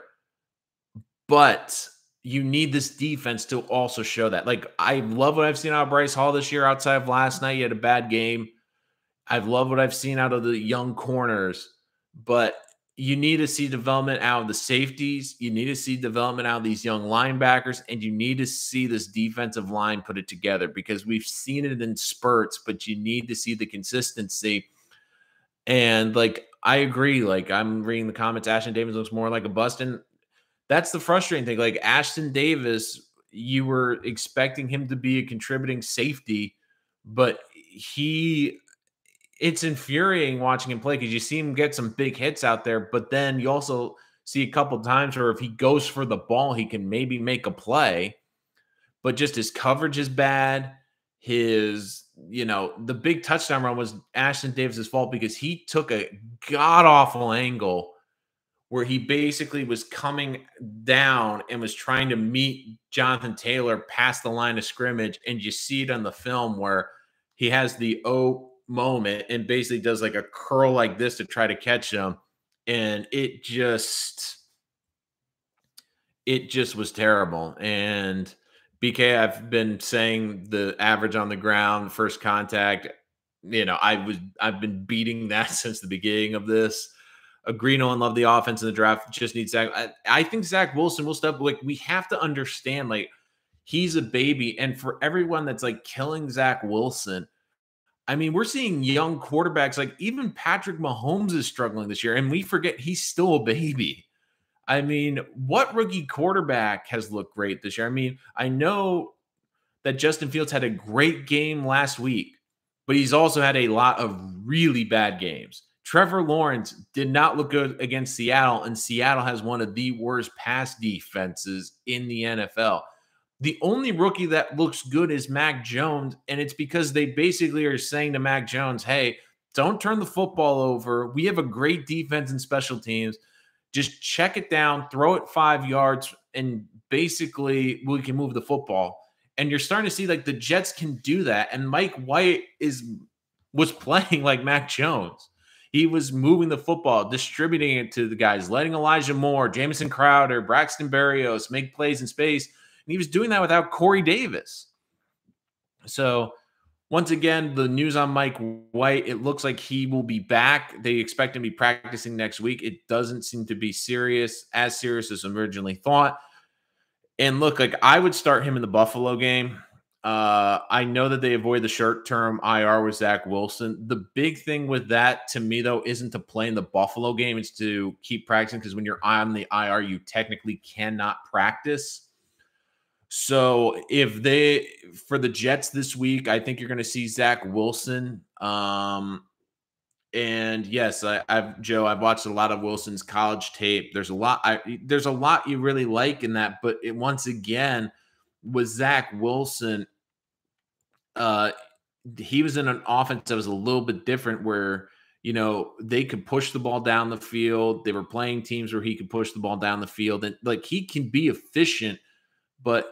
But you need this defense to also show that. Like, I love what I've seen out of Bryce Hall this year outside of last night. He had a bad game. I've loved what I've seen out of the young corners, but you need to see development out of the safeties. You need to see development out of these young linebackers, and you need to see this defensive line put it together because we've seen it in spurts, but you need to see the consistency. And like, I agree. Like, I'm reading the comments. Ashton Davis looks more like a bust. And that's the frustrating thing. Like, Ashton Davis, you were expecting him to be a contributing safety, but it's infuriating watching him play because you see him get some big hits out there, but then you also see a couple times where if he goes for the ball, he can maybe make a play, but just his coverage is bad. The big touchdown run was Ashton Davis's fault because he took a god awful angle where he basically was coming down and was trying to meet Jonathan Taylor past the line of scrimmage. And you see it on the film where he has the moment and basically does like a curl like this to try to catch him. And it just was terrible. And BK, I've been saying the average on the ground, first contact, I've been beating that since the beginning of this. Agree, no one loved the offense in the draft. Just need Zach. I think Zach Wilson will step. Like, we have to understand, like, he's a baby, and for everyone that's like killing Zach Wilson, I mean, we're seeing young quarterbacks, like even Patrick Mahomes is struggling this year, and we forget he's still a baby. I mean, what rookie quarterback has looked great this year? I mean, I know that Justin Fields had a great game last week, but he's also had a lot of really bad games. Trevor Lawrence did not look good against Seattle, and Seattle has one of the worst pass defenses in the NFL. The only rookie that looks good is Mac Jones, and it's because they basically are saying to Mac Jones, hey, don't turn the football over. We have a great defense and special teams. Just check it down, throw it 5 yards, and basically we can move the football. And you're starting to see like the Jets can do that. And Mike White was playing like Mac Jones. He was moving the football, distributing it to the guys, letting Elijah Moore, Jamison Crowder, Braxton Berrios make plays in space. And he was doing that without Corey Davis. So once again, the news on Mike White, it looks like he will be back. They expect him to be practicing next week. It doesn't seem to be as serious as originally thought. And look, like, I would start him in the Buffalo game. I know that they avoid the short-term IR with Zach Wilson. The big thing with that, to me, though, isn't to play in the Buffalo game. It's to keep practicing because when you're on the IR, you technically cannot practice. So for the Jets this week, I think you're going to see Zach Wilson. And yes, I've watched a lot of Wilson's college tape. There's a lot you really like in that, but once again, with Zach Wilson, he was in an offense that was a little bit different where, they could push the ball down the field. They were playing teams where he could push the ball down the field, and like, he can be efficient, but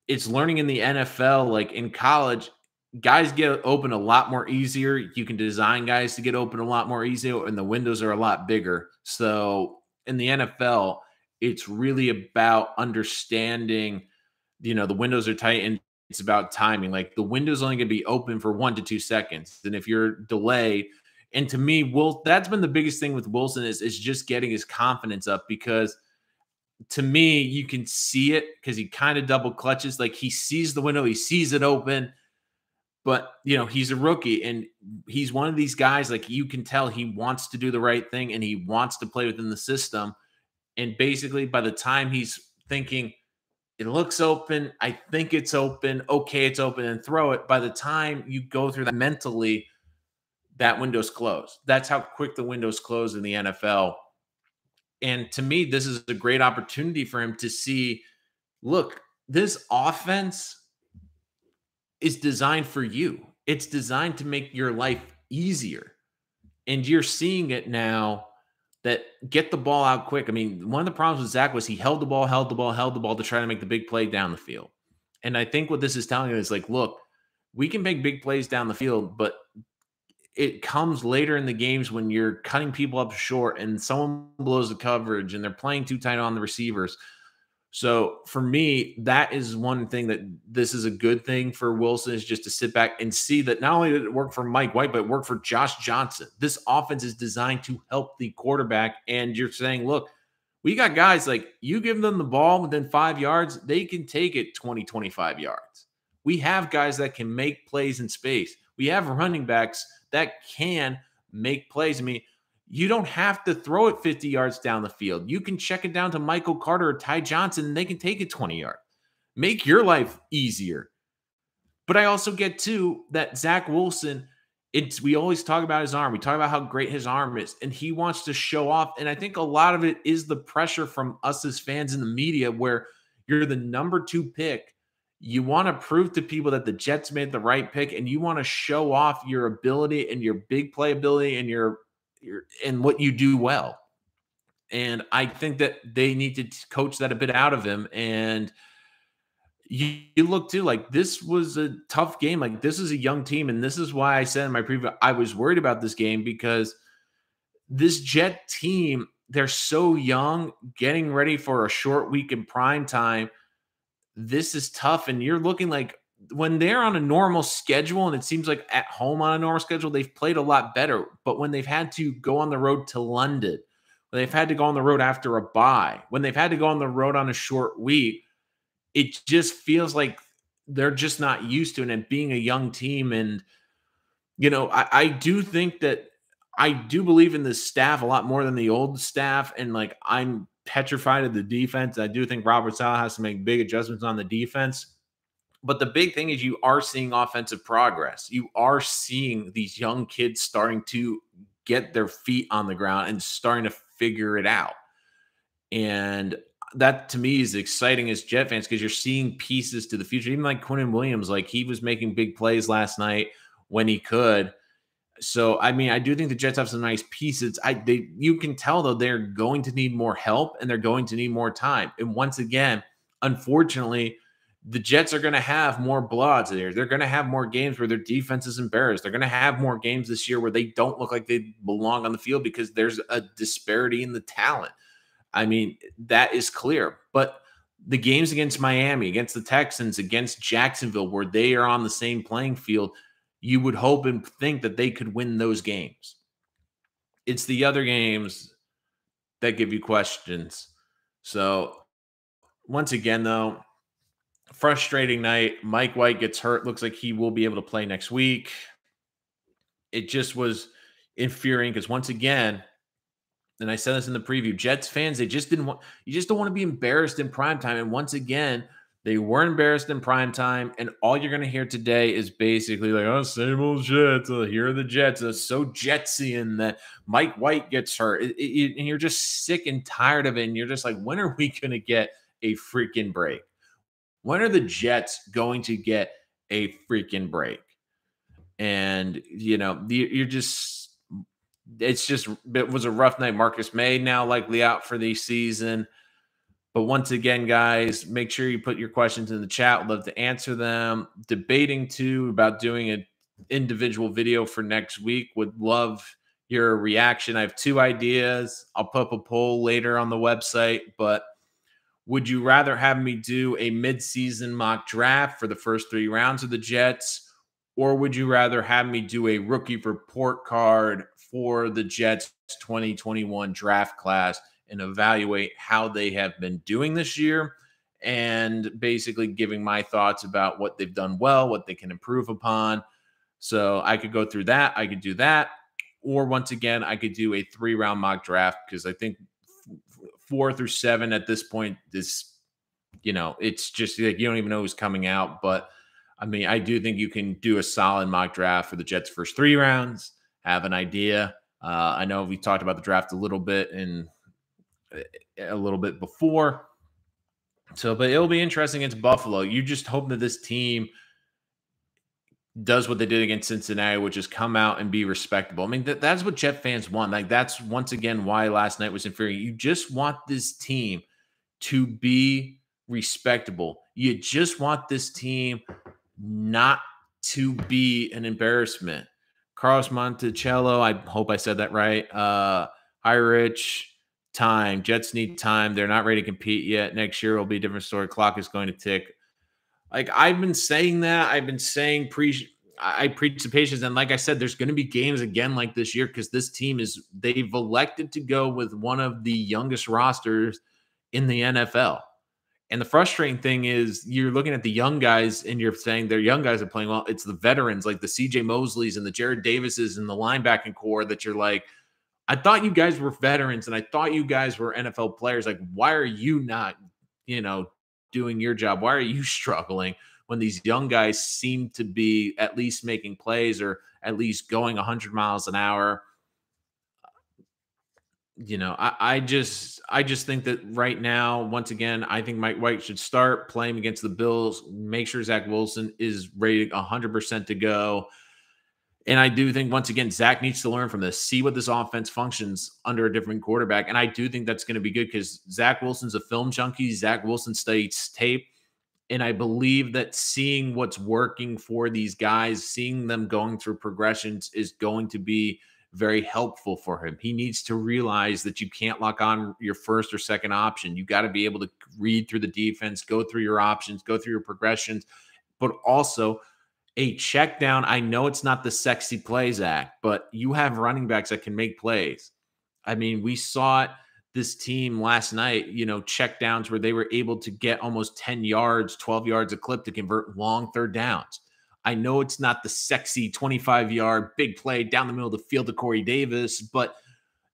it's learning in the NFL. Like, in college, guys get open a lot more easier. You can design guys to get open a lot more easier, and the windows are a lot bigger. So in the NFL, it's really about understanding, the windows are tight, and it's about timing. Like, the window's only going to be open for 1 to 2 seconds. And if you're delayed, and to me, that's been the biggest thing with Wilson is just getting his confidence up, because to me, you can see it because he kind of double clutches. Like, he sees the window, he sees it open, but he's a rookie, and he's one of these guys, like, you can tell he wants to do the right thing and he wants to play within the system. And basically, by the time he's thinking, it looks open, I think it's open, okay, it's open, and throw it, by the time you go through that mentally, that window's closed. That's how quick the window's closed in the NFL. And to me, this is a great opportunity for him to see, look, this offense is designed for you. It's designed to make your life easier. And you're seeing it now that get the ball out quick. I mean, one of the problems with Zach was he held the ball to try to make the big play down the field. And I think what this is telling you is like, look, we can make big plays down the field, but it comes later in the games when you're cutting people up short and someone blows the coverage and they're playing too tight on the receivers. So for me, that is one thing that this is a good thing for Wilson, is just to sit back and see that not only did it work for Mike White, but it worked for Josh Johnson. This offense is designed to help the quarterback. And you're saying, look, we got guys like, you give them the ball within 5 yards, they can take it 20, 25 yards. We have guys that can make plays in space. We have running backs that can make plays. I mean, you don't have to throw it 50 yards down the field. You can check it down to Michael Carter or Ty Johnson, and they can take it 20 yards. Make your life easier. But I also get, too, that Zach Wilson, we always talk about his arm. We talk about how great his arm is, and he wants to show off. And I think a lot of it is the pressure from us as fans in the media, where you're the number 2 pick. You want to prove to people that the Jets made the right pick, and you want to show off your ability and your big playability and what you do well. And I think that they need to coach that a bit out of him. And you look too, like, this was a tough game. Like, this is a young team. And this is why I said in my preview, I was worried about this game, because this Jet team, they're so young, getting ready for a short week in prime time. This is tough. And you're looking like, when they're on a normal schedule, and it seems like at home on a normal schedule, they've played a lot better. But when they've had to go on the road to London, when they've had to go on the road after a bye, when they've had to go on the road on a short week, it just feels like they're just not used to it, and being a young team. And, I do think that I do believe in this staff a lot more than the old staff. And, like, I'm petrified of the defense. I do think Robert Saleh has to make big adjustments on the defense. But the big thing is, you are seeing offensive progress. You are seeing these young kids starting to get their feet on the ground and starting to figure it out. And that, to me, is exciting as Jet fans, because you're seeing pieces to the future. Even like Quinnen Williams, like, he was making big plays last night when he could. So, I mean, I do think the Jets have some nice pieces. You can tell, though, they're going to need more help, and they're going to need more time. And once again, unfortunately, the Jets are going to have more blowouts there. They're going to have more games where their defense is embarrassed. They're going to have more games this year where they don't look like they belong on the field, because there's a disparity in the talent. I mean, that is clear. But the games against Miami, against the Texans, against Jacksonville, where they are on the same playing field, you would hope and think that they could win those games. It's the other games that give you questions. So, once again, though, frustrating night. Mike White gets hurt. Looks like he will be able to play next week. It just was infuriating, because once again, and I said this in the preview, Jets fans, you just don't want to be embarrassed in primetime. And once again, they were embarrassed in primetime. And all you're going to hear today is basically like, oh, same old Jets. Here are the Jets. It's so Jetsian that Mike White gets hurt. And you're just sick and tired of it. And you're just like, when are we going to get a freaking break? When are the Jets going to get a freaking break? And, you're just, it was a rough night. Marcus May now likely out for the season. But once again, guys, make sure you put your questions in the chat. We'd love to answer them. Debating, too, about doing an individual video for next week. Would love your reaction. I have 2 ideas. I'll put up a poll later on the website, but would you rather have me do a midseason mock draft for the first 3 rounds of the Jets, or would you rather have me do a rookie report card for the Jets 2021 draft class and evaluate how they have been doing this year, and basically giving my thoughts about what they've done well, what they can improve upon? So I could go through that. I could do that. Or once again, I could do a 3-round mock draft, because I think 4 through 7 at this point is, it's just like you don't even know who's coming out. But I mean, I do think you can do a solid mock draft for the Jets' first 3 rounds, have an idea. I know we talked about the draft a little bit before. So, but it'll be interesting against Buffalo. You just hope that this team does what they did against Cincinnati, which is come out and be respectable. I mean, that's what Jet fans want. Like, that's once again why last night was infuriating. You just want this team to be respectable. You just want this team not to be an embarrassment. Carlos Monticello, I hope I said that right. Hi, Rich. time. Jets need time. They're not ready to compete yet. Next year will be a different story. Clock is going to tick. Like I've been saying that. I've been saying I preach the patience. And like I said, there's going to be games again like this year because this team they've elected to go with one of the youngest rosters in the NFL. And the frustrating thing is you're looking at the young guys and you're saying their young guys are playing well. It's the veterans like the CJ Mosleys and the Jared Davises and the linebacking core that you're like, I thought you guys were veterans and I thought you guys were NFL players. Like, why are you not, doing your job? Why are you struggling when these young guys seem to be at least making plays or at least going 100 miles an hour? I just think that right now, once again, I think Mike White should start playing against the Bills, make sure Zach Wilson is ready 100% to go. And I do think, once again, Zach needs to learn from this, see what this offense functions under a different quarterback. And I do think that's going to be good because Zach Wilson's a film junkie. Zach Wilson studies tape. And I believe that seeing what's working for these guys, seeing them going through progressions is going to be very helpful for him. He needs to realize that you can't lock on your first or second option. You got to be able to read through the defense, go through your options, go through your progressions, but also a check down. I know it's not the sexy play, Zach, but you have running backs that can make plays. I mean, we saw it this team last night, check downs where they were able to get almost 10 yards, 12 yards a clip to convert long third downs. I know it's not the sexy 25-yard big play down the middle of the field to Corey Davis, but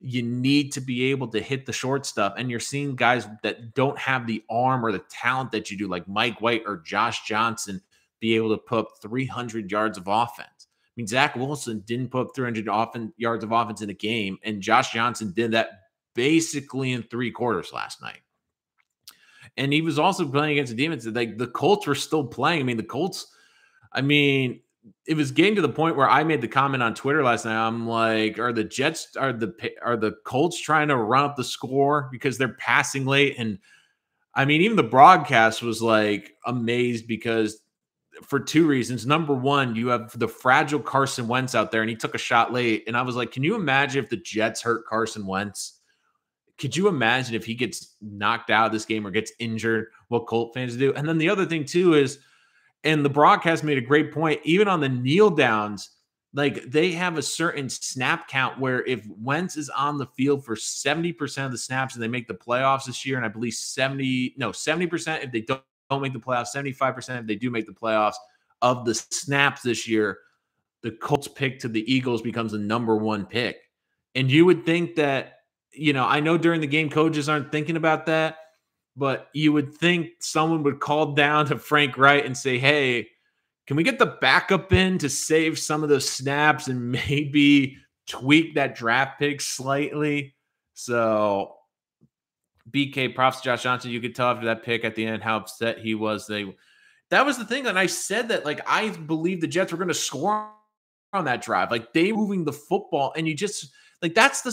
you need to be able to hit the short stuff. And you're seeing guys that don't have the arm or the talent that you do, like Mike White or Josh Johnson, be able to put up 300 yards of offense. I mean, Zach Wilson didn't put up 300 yards of offense in a game, and Josh Johnson did that basically in 3 quarters last night. And he was also playing against a defense that, like, the Colts were still playing. I mean, the Colts, it was getting to the point where I made the comment on Twitter last night. I'm like, are the Colts trying to run up the score because they're passing late? And I mean, even the broadcast was like amazed because for 2 reasons. Number one, you have the fragile Carson Wentz out there and he took a shot late. And I was like, can you imagine if the Jets hurt Carson Wentz? Could you imagine if he gets knocked out of this game or gets injured, what Colt fans do? And then the other thing too is, and the broadcast made a great point, even on the kneel downs, like they have a certain snap count where if Wentz is on the field for 70% of the snaps and they make the playoffs this year, and I believe 70% if they don't make the playoffs, 75% if they do make the playoffs of the snaps this year, the Colts pick to the Eagles becomes the number 1 pick. And you would think that, I know during the game coaches aren't thinking about that, but you would think someone would call down to Frank Wright and say, hey, can we get the backup in to save some of those snaps and maybe tweak that draft pick slightly? So BK, props to Josh Johnson. You could tell after that pick at the end how upset he was. That was the thing. And I said that, like, I believe the Jets were going to score on that drive. Like, they moving the football, and you just – like, that's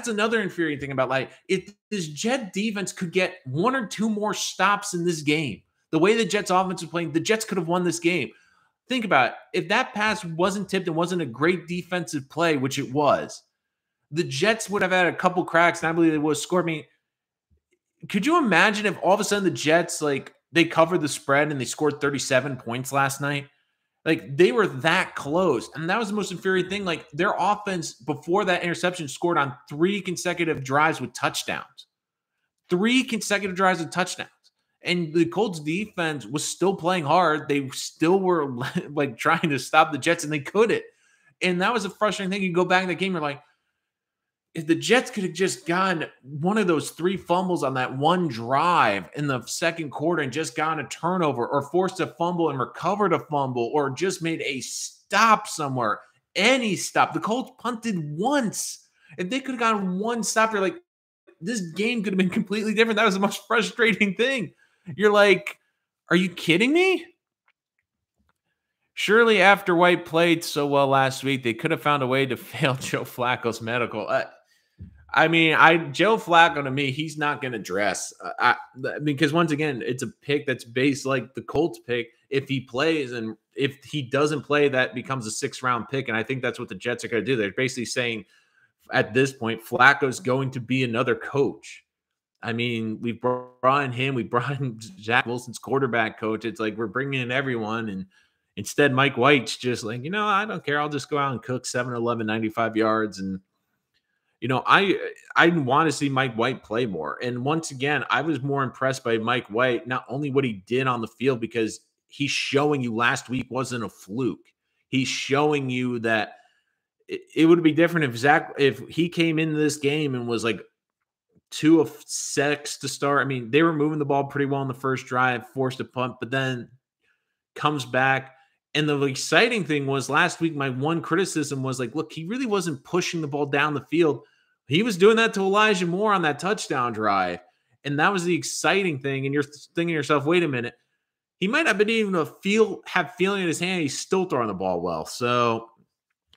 another infuriating thing about, like, if this Jet defense could get 1 or 2 more stops in this game, the way the Jets offense was playing, the Jets could have won this game. Think about it. If that pass wasn't tipped and wasn't a great defensive play, which it was, the Jets would have had a couple cracks, and I believe they would have scored. I mean, could you imagine if all of a sudden the Jets, like, they covered the spread and they scored 37 points last night? Like, they were that close. And that was the most infuriating thing. Like, their offense before that interception scored on 3 consecutive drives with touchdowns. 3 consecutive drives with touchdowns. And the Colts defense was still playing hard. They still were, like, trying to stop the Jets, and they couldn't. And that was a frustrating thing. You go back in the game, you're like, if the Jets could have just gotten one of those 3 fumbles on that one drive in the second quarter and just gotten a turnover or forced a fumble and recovered a fumble or just made a stop somewhere, any stop. The Colts punted once. If they could have gotten 1 stop, you're like, this game could have been completely different. That was the most frustrating thing. You're like, are you kidding me? Surely after White played so well last week, they could have found a way to fail Joe Flacco's medical. Joe Flacco, to me, he's not going to dress because, once again, it's a pick that's based like the Colts pick. If he plays, and if he doesn't play, that becomes a 6th-round pick. And I think that's what the Jets are going to do. They're basically saying at this point, Flacco's going to be another coach. I mean, we brought in him, we brought in Zach Wilson's quarterback coach. It's like we're bringing in everyone. And instead, Mike White's just like, I don't care. I'll just go out and cook 7-11, 95 yards. And, I want to see Mike White play more. And once again, I was more impressed by Mike White, not only what he did on the field, because he's showing you last week wasn't a fluke. He's showing you that it would be different if he came into this game and was like 2 of 6 to start. I mean, they were moving the ball pretty well in the first drive, forced a punt, but then comes back. And the exciting thing was last week, my one criticism was like, look, he really wasn't pushing the ball down the field. He was doing that to Elijah Moore on that touchdown drive. And that was the exciting thing. And you're thinking to yourself, wait a minute, he might have been even have feeling in his hand. He's still throwing the ball well. So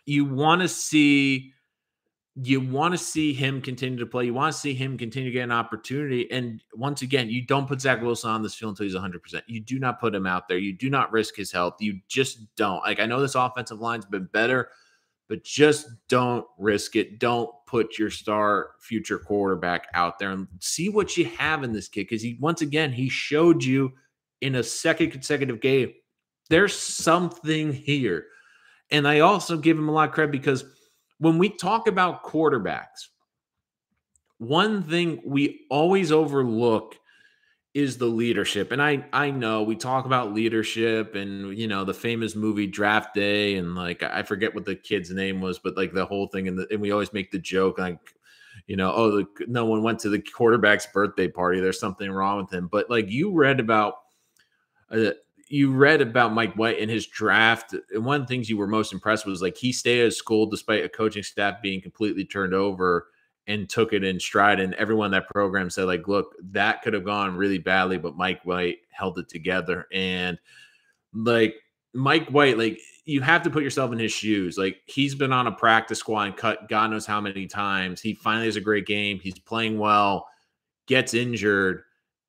you want to see him continue to play. You want to see him continue to get an opportunity. And once again, you don't put Zach Wilson on this field until he's 100%. You do not put him out there. You do not risk his health. You just don't. Like, I know this offensive line's been better, but just don't risk it. Don't put your star future quarterback out there, and see what you have in this kid. Because he showed you in a second consecutive game, there's something here. And I also give him a lot of credit because when we talk about quarterbacks, one thing we always overlook is the leadership. And I know we talk about leadership and, the famous movie Draft Day, and like, I forget what the kid's name was, but like the whole thing, and we always make the joke, like, no one went to the quarterback's birthday party. There's something wrong with him. But like, you read about Mike White and his draft, and one of the things you were most impressed with was like he stayed at school despite a coaching staff being completely turned over, and took it in stride. And everyone in that program said, like, look, that could have gone really badly, but Mike White held it together. And like Mike White, like, you have to put yourself in his shoes. Like, he's been on a practice squad and cut God knows how many times. He finally has a great game. He's playing well, gets injured,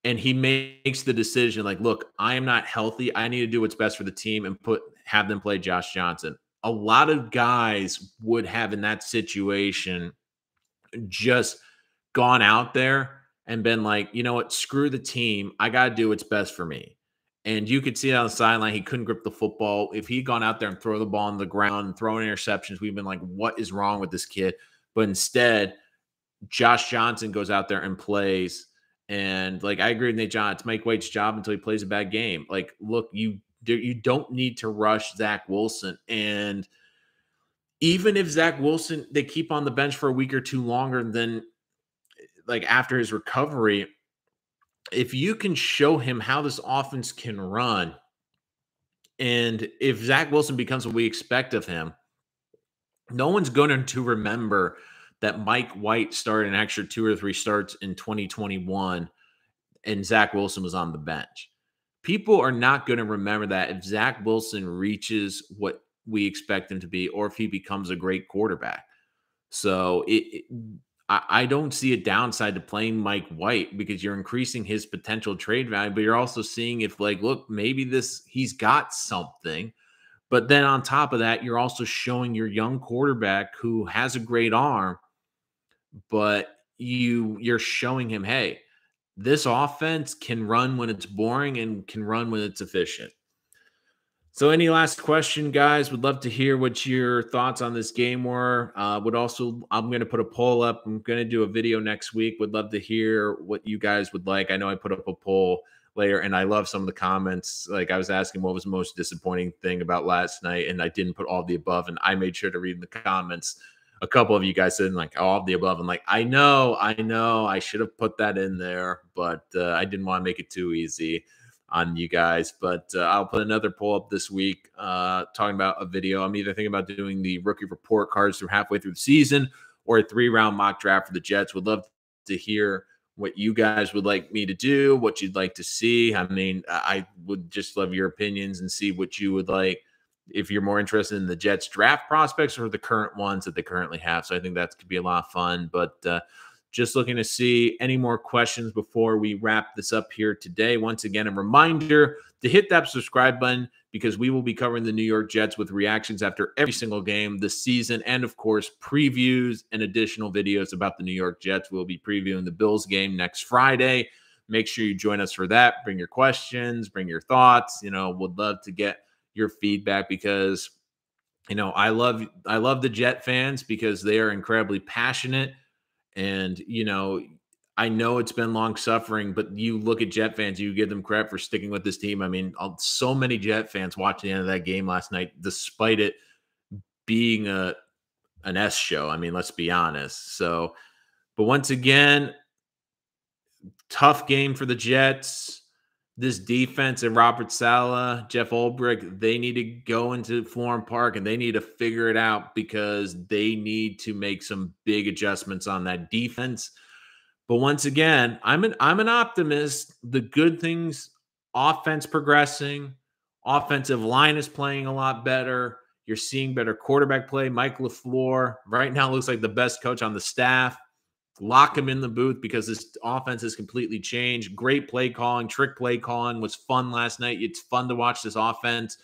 and he makes the decision, like, look, I am not healthy. I need to do what's best for the team and have them play Josh Johnson. A lot of guys would have in that situation just gone out there and been like, you know what, screw the team. I got to do what's best for me. And you could see it on the sideline. He couldn't grip the football. If he'd gone out there and throw the ball on the ground and throwing interceptions, we've been like, what is wrong with this kid? But instead, Josh Johnson goes out there and plays. And like, I agree with Nate John. It's Mike White's job until he plays a bad game. Like, look, you don't need to rush Zach Wilson. And even if Zach Wilson, they keep on the bench for a week or two longer than like after his recovery, if you can show him how this offense can run, and if Zach Wilson becomes what we expect of him, no one's going to remember that Mike White started an extra 2 or 3 starts in 2021 and Zach Wilson was on the bench. People are not going to remember that if Zach Wilson reaches what we expect him to be, or if he becomes a great quarterback. So I don't see a downside to playing Mike White, because you're increasing his potential trade value, but you're also seeing if, like, look, maybe he's got something. But then on top of that, you're also showing your young quarterback who has a great arm, but you're showing him, hey, this offense can run when it's boring and can run when it's efficient. So any last question, guys? Would love to hear what your thoughts on this game were. I'm going to put a poll up. I'm going to do a video next week. Would love to hear what you guys would like. I know I put up a poll later, and I love some of the comments. Like, I was asking what was the most disappointing thing about last night, and I didn't put all the above, and I made sure to read in the comments. A couple of you guys said, like, all of the above. I'm like, I know, I should have put that in there, but I didn't want to make it too easy on you guys. But I'll put another poll up this week talking about a video. I'm either thinking about doing the rookie report cards through halfway through the season, or a 3-round mock draft for the Jets. Would love to hear what you guys would like me to do, what you'd like to see. I mean, I would just love your opinions and see what you would like, if you're more interested in the Jets draft prospects or the current ones that they currently have. So I think that could be a lot of fun. But Just looking to see any more questions before we wrap this up here today. Once again, a reminder to hit that subscribe button because we will be covering the New York Jets with reactions after every single game this season. And of course, previews and additional videos about the New York Jets. We'll be previewing the Bills game next Friday. Make sure you join us for that. Bring your questions, bring your thoughts. Would love to get your feedback because, I love the Jet fans because they are incredibly passionate. And, I know it's been long suffering, but you look at Jet fans, you give them credit for sticking with this team. I mean, so many Jet fans watched the end of that game last night, despite it being an S show. I mean, let's be honest. So, but once again, tough game for the Jets. This defense and Robert Saleh, Jeff Ulbrich, they need to go into Florham Park and they need to figure it out because they need to make some big adjustments on that defense. But once again, I'm an optimist. The good things, offense progressing, offensive line is playing a lot better. You're seeing better quarterback play. Mike LaFleur right now looks like the best coach on the staff. Lock him in the booth because this offense has completely changed. Great play calling, trick play calling was fun last night. It's fun to watch this offense.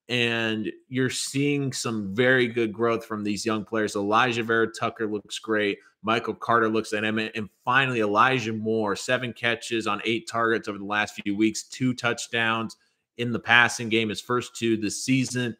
And you're seeing some very good growth from these young players. Elijah Vera Tucker looks great. Michael Carter looks dynamic. And finally, Elijah Moore, 7 catches on 8 targets over the last few weeks, 2 touchdowns in the passing game, his first 2 this season.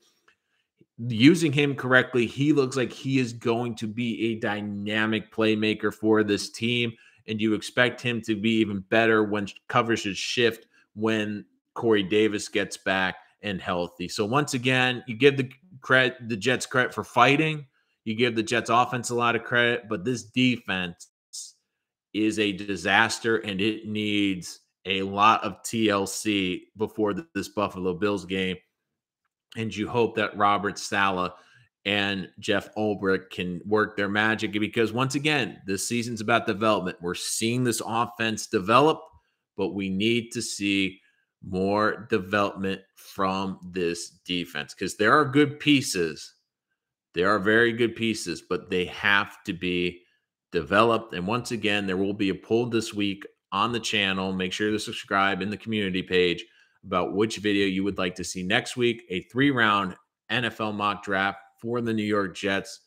Using him correctly, he looks like he is going to be a dynamic playmaker for this team. And you expect him to be even better when coverages shift when Corey Davis gets back and healthy. So once again, you give the Jets credit for fighting. You give the Jets offense a lot of credit, but this defense is a disaster and it needs a lot of TLC before this Buffalo Bills game. And you hope that Robert Saleh and Jeff Ulbrich can work their magic because once again, this season's about development. We're seeing this offense develop, but we need to see more development from this defense because there are good pieces. There are very good pieces, but they have to be developed. And once again, there will be a poll this week on the channel. Make sure to subscribe in the community page about which video you would like to see next week, a 3-round NFL mock draft for the New York Jets.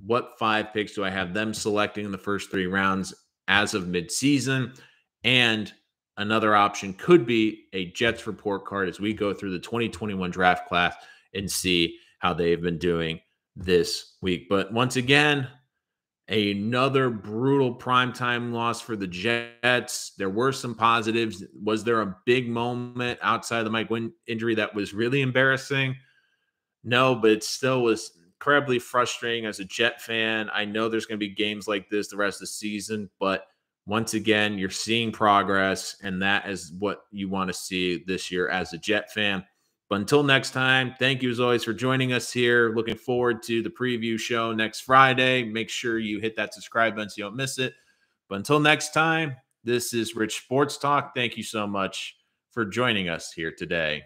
What 5 picks do I have them selecting in the first 3 rounds as of midseason? And another option could be a Jets report card as we go through the 2021 draft class and see how they've been doing this week. But once again, another brutal primetime loss for the Jets. There were some positives. Was there a big moment outside the Mike Wynn injury that was really embarrassing? No, but it still was incredibly frustrating as a Jet fan. I know there's going to be games like this the rest of the season, but once again, you're seeing progress, and that is what you want to see this year as a Jet fan. But until next time, thank you as always for joining us here. Looking forward to the preview show next Friday. Make sure you hit that subscribe button so you don't miss it. But until next time, this is Rich Sports Talk. Thank you so much for joining us here today.